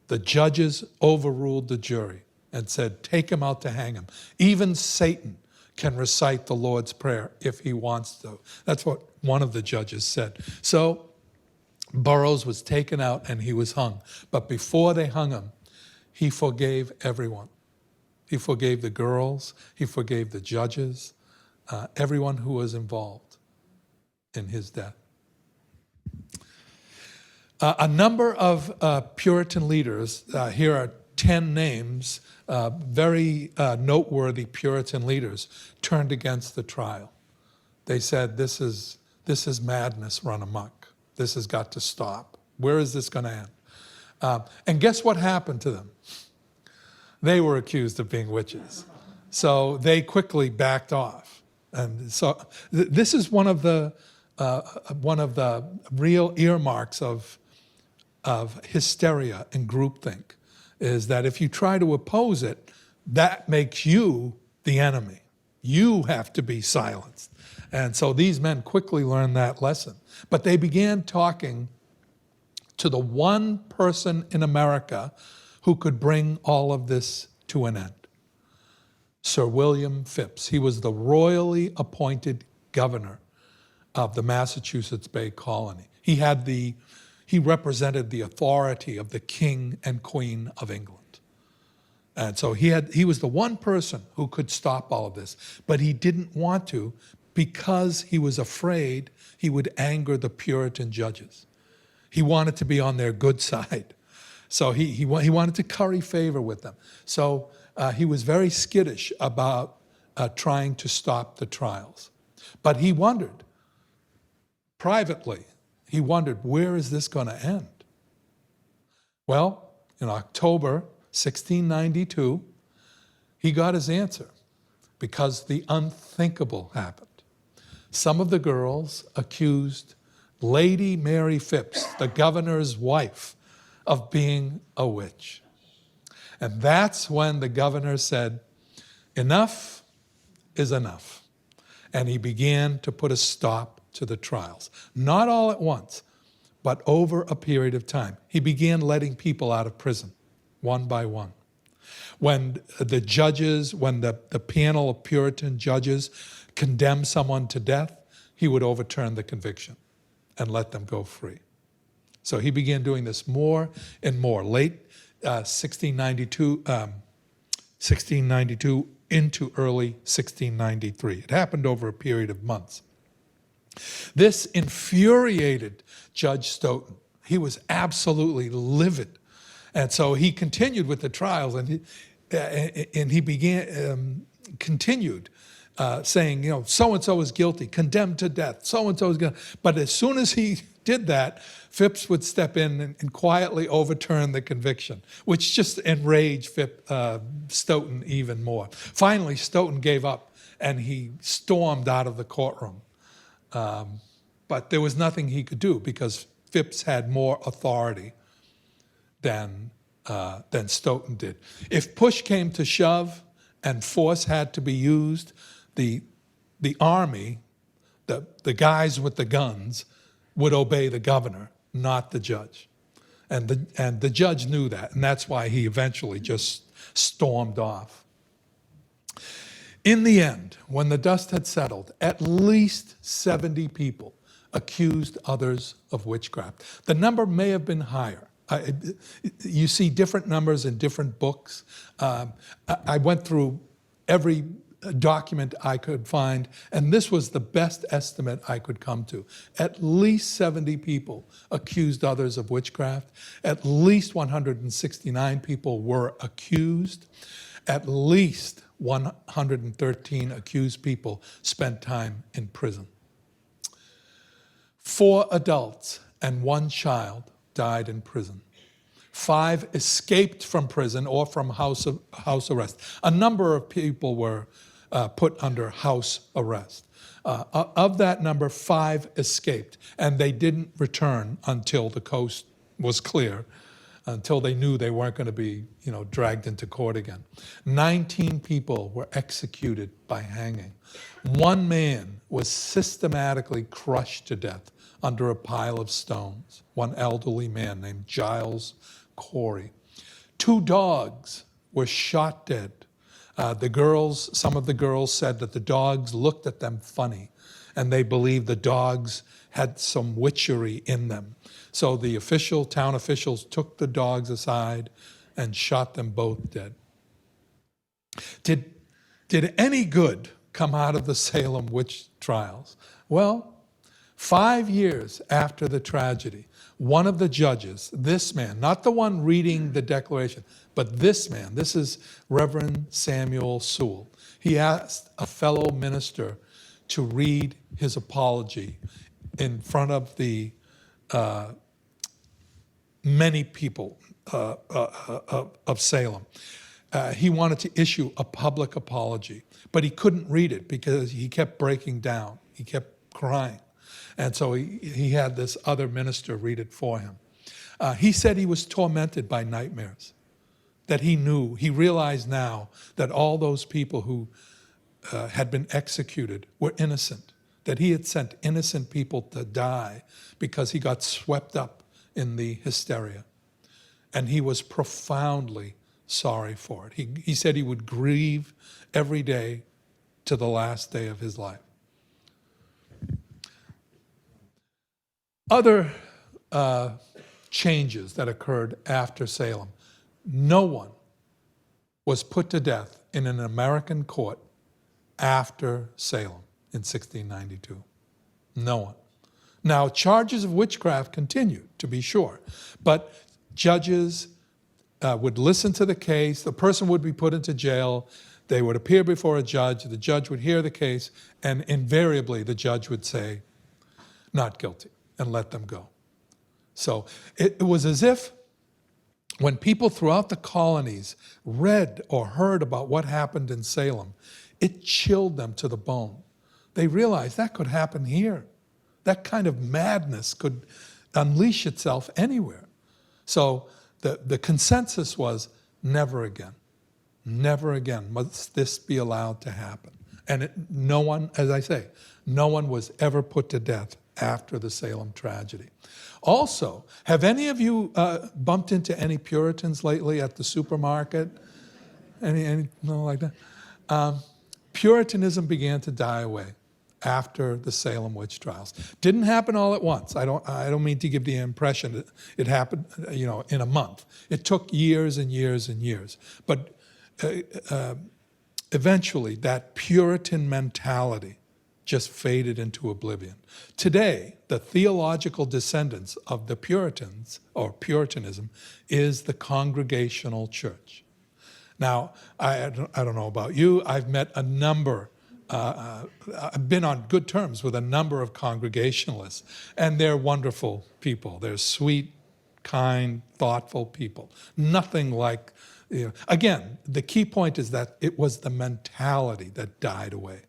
The judges overruled the jury and said, take him out to hang him. Even Satan can recite the Lord's Prayer if he wants to. That's what one of the judges said. So Burroughs was taken out and he was hung. But before they hung him, he forgave everyone. He forgave the girls, he forgave the judges, everyone who was involved in his death. A number of Puritan leaders, here are 10 names, very noteworthy Puritan leaders, turned against the trial. They said, this is madness run amok. This has got to stop. Where is this going to end? And guess what happened to them? They were accused of being witches. So they quickly backed off. And so this is one of the real earmarks of hysteria and groupthink, is that if you try to oppose it, that makes you the enemy. You have to be silenced. And so these men quickly learned that lesson. But they began talking to the one person in America who could bring all of this to an end. Sir William Phips. He was the royally appointed governor of the Massachusetts Bay Colony. He represented the authority of the King and Queen of England. And so he was the one person who could stop all of this. But he didn't want to because he was afraid he would anger the Puritan judges. He wanted to be on their good side. So he wanted to curry favor with them. So he was very skittish about trying to stop the trials. But he wondered, privately, where is this going to end? Well, in October 1692, he got his answer because the unthinkable happened. Some of the girls accused Lady Mary Phips, the governor's wife, of being a witch. And that's when the governor said, enough is enough. And he began to put a stop to the trials. Not all at once, but over a period of time. He began letting people out of prison, one by one. When the judges, when the panel of Puritan judges condemned someone to death, he would overturn the conviction and let them go free. So he began doing this more and more. Late 1692 into early 1693. It happened over a period of months. This infuriated Judge Stoughton. He was absolutely livid. And so he continued with the trials, and he began, continued saying, you know, so-and-so is guilty, condemned to death, so-and-so is guilty. But as soon as he did that, Phipps would step in and quietly overturn the conviction, which just enraged Stoughton even more. Finally, Stoughton gave up, and he stormed out of the courtroom. But there was nothing he could do because Phipps had more authority than Stoughton did. If push came to shove and force had to be used, the army, the guys with the guns, would obey the governor, not the judge. And the judge knew that, and that's why he eventually just stormed off. In the end, when the dust had settled, at least 70 people accused others of witchcraft. The number may have been higher. You see different numbers in different books. I went through every document I could find, and this was the best estimate I could come to. At least 70 people accused others of witchcraft. At least 169 people were accused. At least 113 accused people spent time in prison. 4 adults and 1 child died in prison. 5 escaped from prison or from house arrest. A number of people were put under house arrest. Of that number, 5 escaped, and they didn't return until the coast was clear, until they knew they weren't going to be, dragged into court again. 19 people were executed by hanging. 1 man was systematically crushed to death under a pile of stones. 1 elderly man named Giles Corey. 2 dogs were shot dead. Some of the girls said that the dogs looked at them funny, and they believed the dogs had some witchery in them. So the town officials took the dogs aside and shot them both dead. Did any good come out of the Salem witch trials? Well, 5 years after the tragedy, one of the judges, this man, not the one reading the declaration, but this man, this is Reverend Samuel Sewell, he asked a fellow minister to read his apology in front of the many people of Salem. He wanted to issue a public apology, but he couldn't read it because he kept breaking down. He kept crying. And so he had this other minister read it for him. He said he was tormented by nightmares, that he realized now that all those people who had been executed were innocent, that he had sent innocent people to die because he got swept up in the hysteria. And he was profoundly sorry for it. He said he would grieve every day to the last day of his life. Other changes that occurred after Salem. No one was put to death in an American court after Salem in 1692. No one. Now, charges of witchcraft continued, to be sure, but judges would listen to the case, the person would be put into jail, they would appear before a judge, the judge would hear the case, and invariably the judge would say, not guilty, and let them go. So it was as if when people throughout the colonies read or heard about what happened in Salem, it chilled them to the bone. They realized that could happen here. That kind of madness could unleash itself anywhere. So the consensus was never again must this be allowed to happen. And no one, as I say, no one was ever put to death after the Salem tragedy. Also, have any of you bumped into any Puritans lately at the supermarket? Any no like that? Puritanism began to die away after the Salem witch trials. Didn't happen all at once. I don't mean to give the impression that it happened, in a month. It took years and years and years. But eventually, that Puritan mentality just faded into oblivion. Today, the theological descendants of the Puritans, or Puritanism, is the Congregational Church. Now, I don't know about you, I've met a number, I've been on good terms with a number of Congregationalists, and they're wonderful people. They're sweet, kind, thoughtful people. Nothing like, again, the key point is that it was the mentality that died away.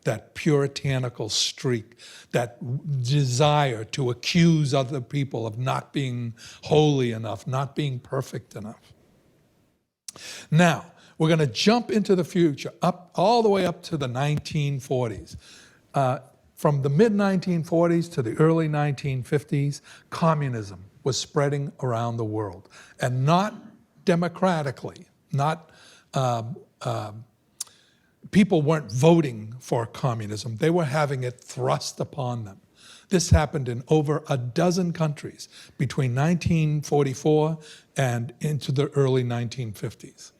That puritanical streak, that desire to accuse other people of not being holy enough, not being perfect enough. Now, we're going to jump into the future, all the way up to the 1940s. From the mid-1940s to the early 1950s, communism was spreading around the world, and not democratically, not people weren't voting for communism. They were having it thrust upon them. This happened in over a dozen countries between 1944 and into the early 1950s.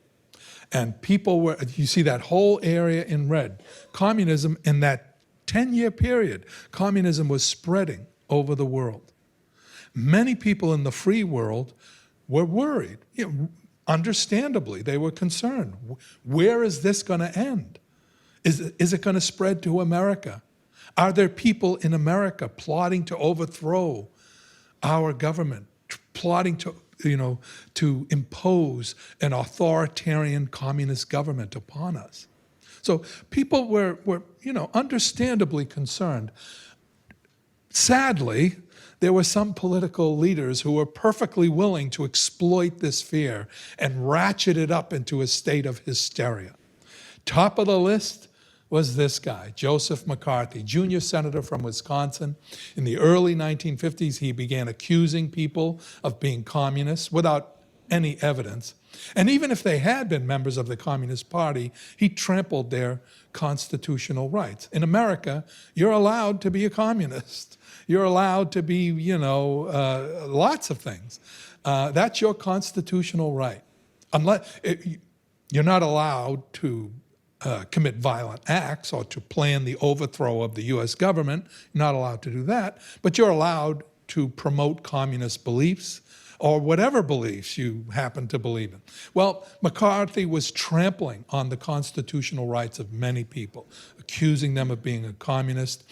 And people were, you see that whole area in red. Communism, in that 10-year period, communism was spreading over the world. Many people in the free world were worried. Understandably, they were concerned. Where is this going to end? Is it going to spread to America? Are there people in America plotting to overthrow our government, plotting to impose an authoritarian communist government upon us? So people were understandably concerned. Sadly, there were some political leaders who were perfectly willing to exploit this fear and ratchet it up into a state of hysteria. Top of the list was this guy, Joseph McCarthy, junior senator from Wisconsin. In the early 1950s, he began accusing people of being communists without any evidence. And even if they had been members of the Communist Party, he trampled their constitutional rights. In America, you're allowed to be a communist. You're allowed to be, lots of things. That's your constitutional right. You're not allowed to commit violent acts or to plan the overthrow of the U.S. government. You're not allowed to do that, but you're allowed to promote communist beliefs or whatever beliefs you happen to believe in. Well, McCarthy was trampling on the constitutional rights of many people, accusing them of being a communist,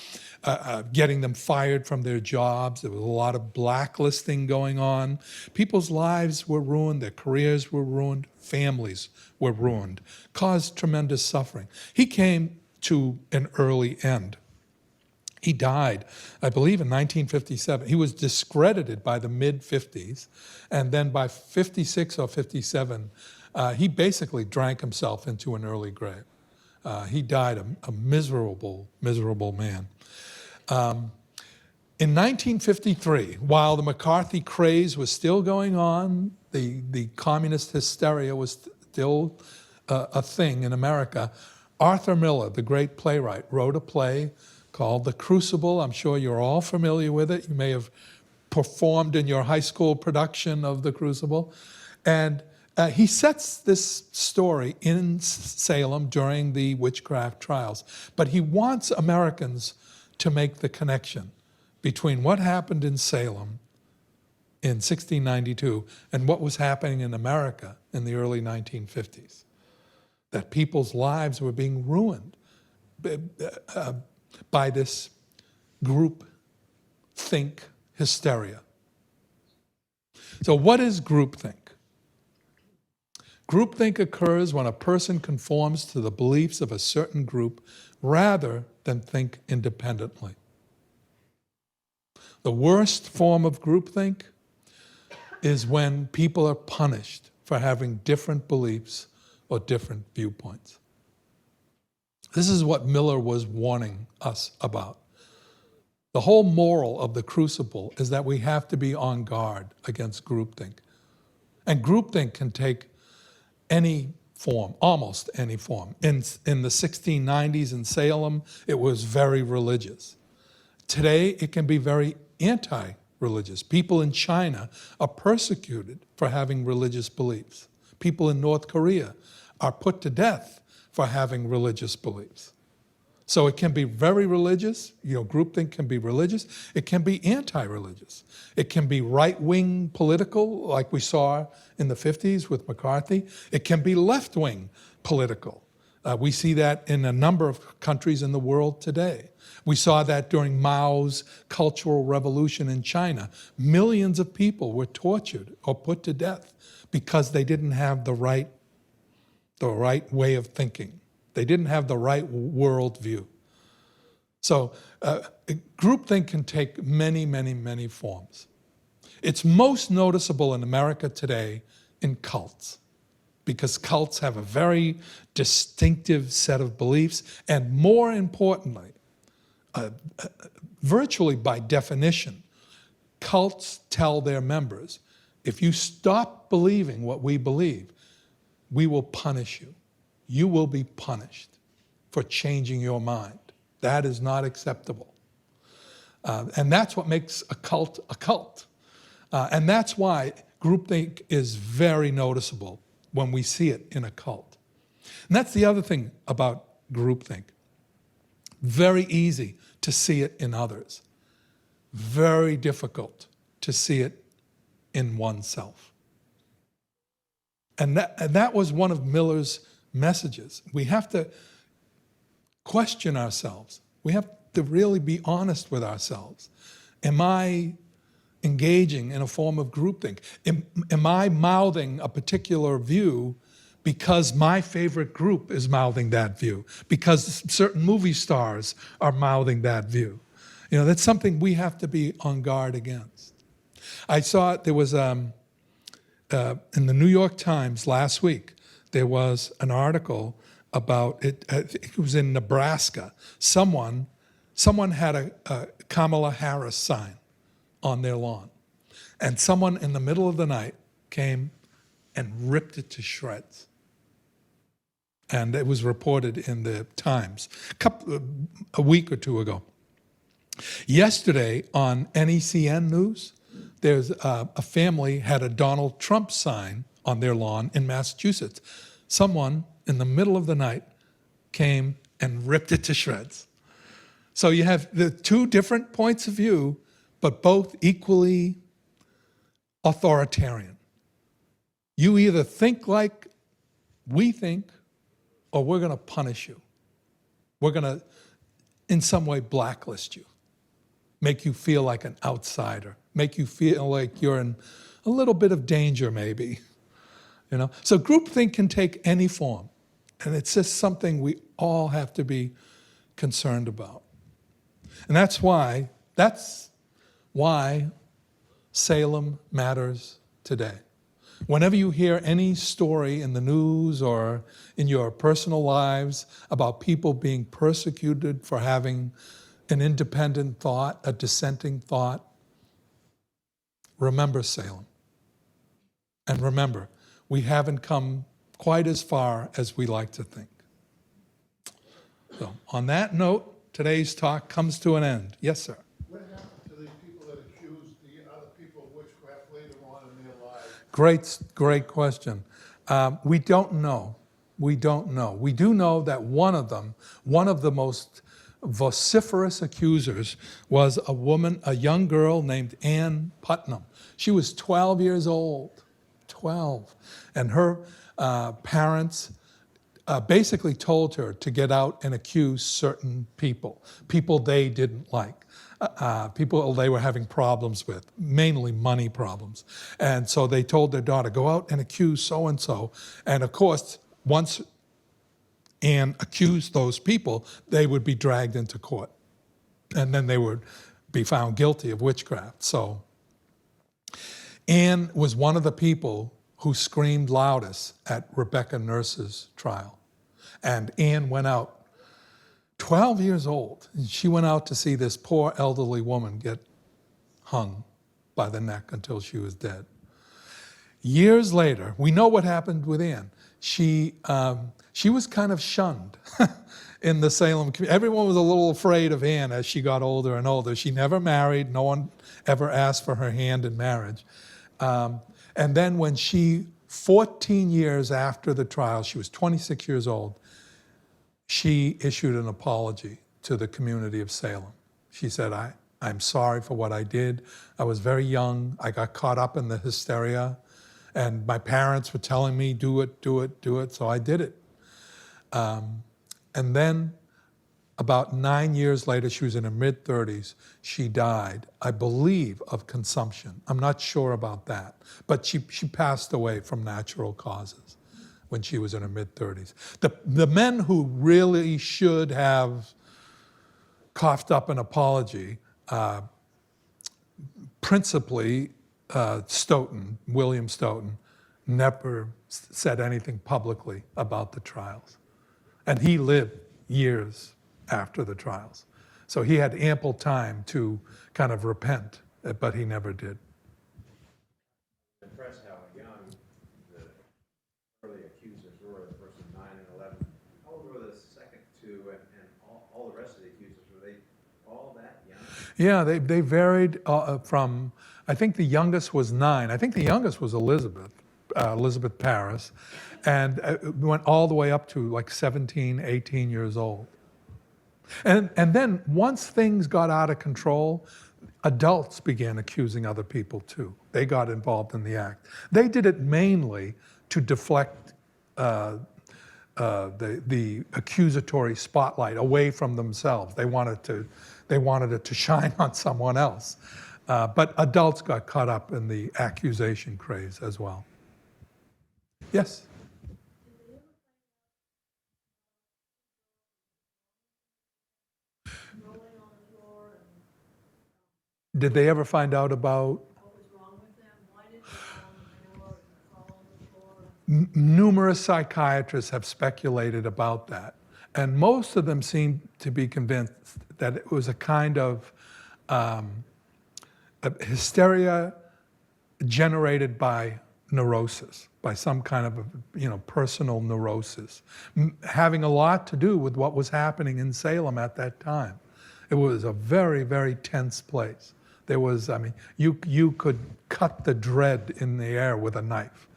getting them fired from their jobs. There was a lot of blacklisting going on. People's lives were ruined, their careers were ruined, families were ruined, caused tremendous suffering. He came to an early end. He died, I believe, in 1957. He was discredited by the mid-50s, and then by 56 or 57, he basically drank himself into an early grave. He died a miserable, miserable man. In 1953, while the McCarthy craze was still going on, the communist hysteria was still a thing in America, Arthur Miller, the great playwright, wrote a play called The Crucible. I'm sure you're all familiar with it. You may have performed in your high school production of The Crucible. And he sets this story in Salem during the witchcraft trials. But he wants Americans to make the connection between what happened in Salem in 1692 and what was happening in America in the early 1950s. That people's lives were being ruined by this group think hysteria. So what is groupthink? Groupthink occurs when a person conforms to the beliefs of a certain group rather than think independently. The worst form of groupthink is when people are punished for having different beliefs or different viewpoints. This is what Miller was warning us about. The whole moral of The Crucible is that we have to be on guard against groupthink. And groupthink can take any form, almost any form. In the 1690s in Salem, it was very religious. Today, it can be very anti-religious. People in China are persecuted for having religious beliefs. People in North Korea are put to death for having religious beliefs. So it can be very religious, groupthink can be religious. It can be anti-religious. It can be right-wing political, like we saw in the 50s with McCarthy. It can be left-wing political. We see that in a number of countries in the world today. We saw that during Mao's Cultural Revolution in China. Millions of people were tortured or put to death because they didn't have the right way of thinking. They didn't have the right worldview. So groupthink can take many, many, many forms. It's most noticeable in America today in cults, because cults have a very distinctive set of beliefs, and more importantly, virtually by definition, cults tell their members, if you stop believing what we believe, we will punish you. You will be punished for changing your mind. That is not acceptable. And that's what makes a cult a cult. And that's why groupthink is very noticeable when we see it in a cult. And that's the other thing about groupthink. Very easy to see it in others. Very difficult to see it in oneself. And that was one of Miller's messages. We have to question ourselves. We have to really be honest with ourselves. Am I engaging in a form of groupthink? Am I mouthing a particular view because my favorite group is mouthing that view? Because certain movie stars are mouthing that view? That's something we have to be on guard against. I saw there was in the New York Times last week, there was an article about it. I think it was in Nebraska. Someone had a Kamala Harris sign on their lawn, and someone in the middle of the night came and ripped it to shreds. And it was reported in the Times a week or two ago. Yesterday on NECN News, there's a family had a Donald Trump sign on their lawn in Massachusetts. Someone in the middle of the night came and ripped it to shreds. So you have the two different points of view, but both equally authoritarian. You either think like we think, or we're going to punish you. We're going to, in some way, blacklist you, make you feel like an outsider, make you feel like you're in a little bit of danger, maybe. So groupthink can take any form, and it's just something we all have to be concerned about. And that's why Salem matters today. Whenever you hear any story in the news or in your personal lives about people being persecuted for having an independent thought, a dissenting thought, remember Salem. And remember, we haven't come quite as far as we like to think. So, on that note, today's talk comes to an end. Yes, sir. What happened to the people that accused the other people of witchcraft later on in their lives? Great question. We don't know. We don't know. We do know that one of the most vociferous accusers, was a young girl named Ann Putnam. She was 12 years old, 12. And her parents basically told her to get out and accuse certain people they didn't like, people they were having problems with, mainly money problems. And so they told their daughter, go out and accuse so-and-so. And of course, once Anne accused those people, they would be dragged into court. And then they would be found guilty of witchcraft. So Anne was one of the people who screamed loudest at Rebecca Nurse's trial. And Anne went out, 12 years old, and she went out to see this poor elderly woman get hung by the neck until she was dead. Years later, we know what happened with Anne. she was kind of shunned in the Salem community. Everyone was a little afraid of Anne as she got older and older. She never married. No one ever asked for her hand in marriage. And then when 14 years after the trial, she was 26 years old, she issued an apology to the community of Salem. She said, I'm sorry for what I did. I was very young. I got caught up in the hysteria. And my parents were telling me, do it, do it, do it. So I did it. And then about 9 years later, she was in her mid-30s, she died, I believe, of consumption. I'm not sure about that. But she passed away from natural causes when she was in her mid-30s. The men who really should have coughed up an apology, principally William Stoughton, never said anything publicly about the trials. And he lived years after the trials. So he had ample time to kind of repent, but he never did. Impressed how young the early accusers were, the first 9 and 11. How old were the second two and all the rest of the accusers? Were they all that young? Yeah, they varied from, I think the youngest was 9. I think the youngest was Elizabeth Paris, and went all the way up to like 17, 18 years old. And then once things got out of control, adults began accusing other people too. They got involved in the act. They did it mainly to deflect the accusatory spotlight away from themselves. They wanted it to shine on someone else. But adults got caught up in the accusation craze as well. Yes? Did they ever find out about? What was wrong with them? Why did they fall on the floor and fall on the floor? Numerous psychiatrists have speculated about that. And most of them seem to be convinced that it was a kind of hysteria generated by neurosis, by some kind of personal neurosis, having a lot to do with what was happening in Salem at that time. It was a very, very tense place. There was, you could cut the dread in the air with a knife.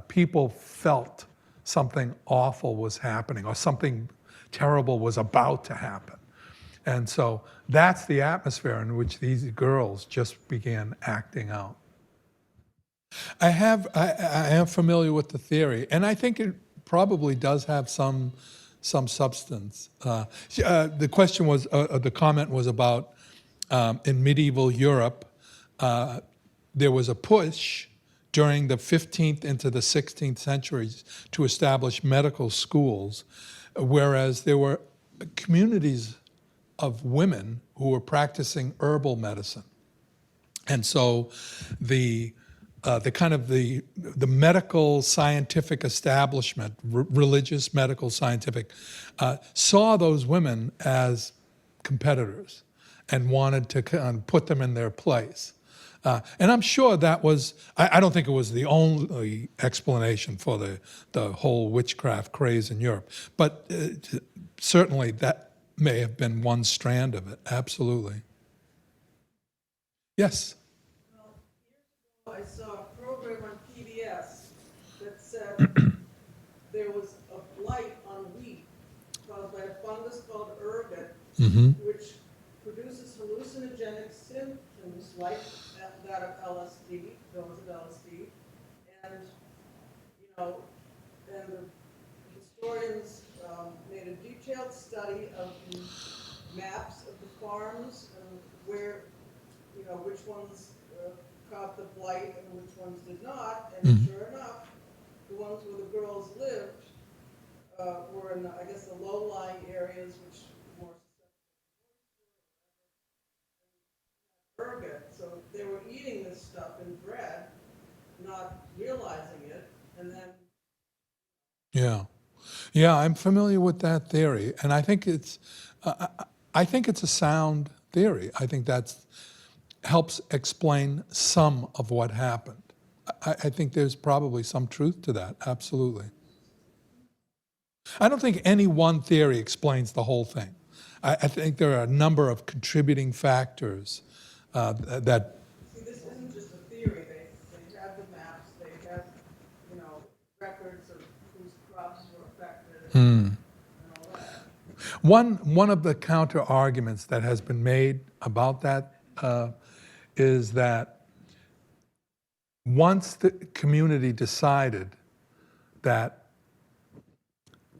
People felt something awful was happening or something terrible was about to happen. And so that's the atmosphere in which these girls just began acting out. I am familiar with the theory, and I think it probably does have some substance. The question was, the comment was about in medieval Europe, there was a push during the 15th into the 16th centuries to establish medical schools, whereas there were communities of women who were practicing herbal medicine. And so the medical scientific establishment, religious, medical, scientific, saw those women as competitors and wanted to put them in their place. And I'm sure that was, I don't think it was the only explanation for the whole witchcraft craze in Europe, but certainly that may have been one strand of it, absolutely. Yes? I saw a program on PBS that said there was a blight on wheat caused by a fungus called ergot, which produces hallucinogenic symptoms like that of LSD, those of LSD, and and the historians made a detailed study of the maps of the farms and where, which ones caught the blight and which ones did not, and sure enough, the ones where the girls lived were in, I guess, the low-lying areas, which were more susceptible to ergot. So they were eating this stuff in bread, not realizing it, and then. Yeah, I'm familiar with that theory, and I think it's a sound theory. I think that helps explain some of what happened. I think there's probably some truth to that, absolutely. I don't think any one theory explains the whole thing. I think there are a number of contributing factors that. See, this isn't just a theory, they have the maps, they have, you know, records of whose crops were affected and all that. One of the counter arguments that has been made about that is that once the community decided that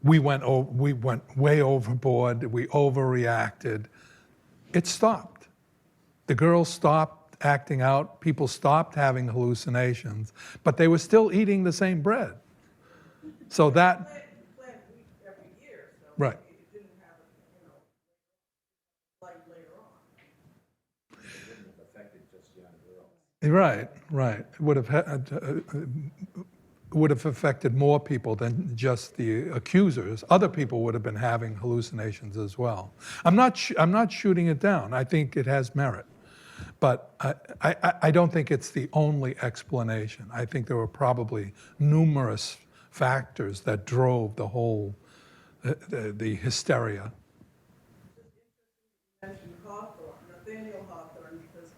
we went way overboard, we overreacted, it stopped. The girls stopped acting out, people stopped having hallucinations, but they were still eating the same bread. So that, Plant wheat every year, so right. maybe it didn't have, you know, light later on. It wouldn't have affected just young girls. Right. It would have affected more people than just the accusers. Other people would have been having hallucinations as well. I'm not shooting it down. I think it has merit. But I don't think it's the only explanation. I think there were probably numerous factors that drove the whole, the hysteria. You mentioned Hawthorne, Nathaniel Hawthorne, because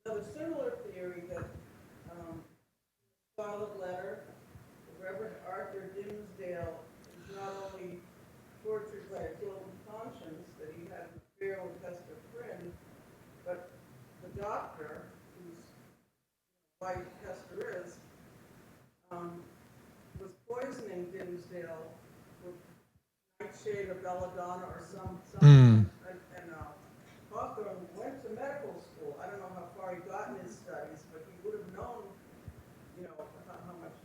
another similar theory that Scarlet Letter, the Reverend Arthur Dimmesdale is not only tortured by a guilty conscience that he had an affair with Hester Prynne, but the doctor, whose wife Hester is, was poisoning Dimmesdale with nightshade or belladonna or something. And Hawthorne went to medical school. I don't know how far he got in his studies, but he would have known, you know, how much,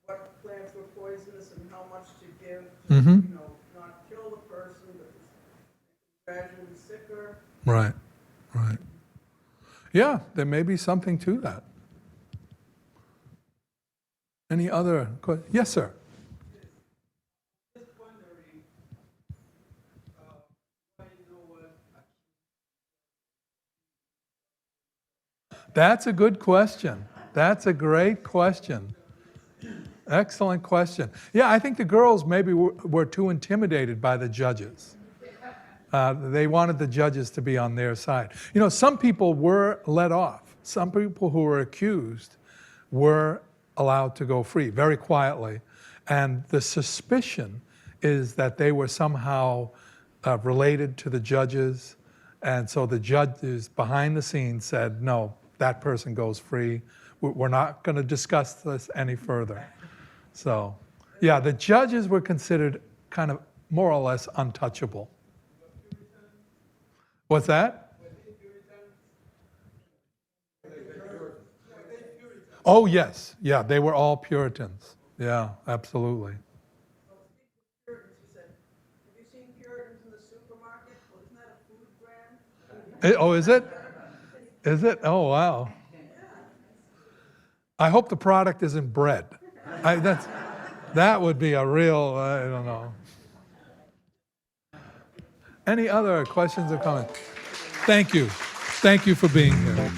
what plants were poisonous and how much to give to, you know, not kill the person, but gradually sicker. Right. Yeah, there may be something to that. Any other questions? Yes, sir. Just wondering, why no one That's a good question. That's a great question. Excellent question. Yeah, I think the girls maybe were too intimidated by the judges. They wanted the judges to be on their side. You know, some people were let off. Some people who were accused were allowed to go free very quietly. And the suspicion is that they were somehow related to the judges. And so the judges behind the scenes said, no, that person goes free. We're not going to discuss this any further. So, yeah, the judges were considered kind of more or less untouchable. What's that? Oh, yes. Yeah, they were all Puritans. Yeah, absolutely. Well, speaking of Puritans, you said, have you seen Puritans in the supermarket? Well, isn't that a food brand? Oh, is it? Is it? Oh, wow. I hope the product isn't bread. That would be a real, I don't know. Any other questions or comments? Thank you. Thank you for being here.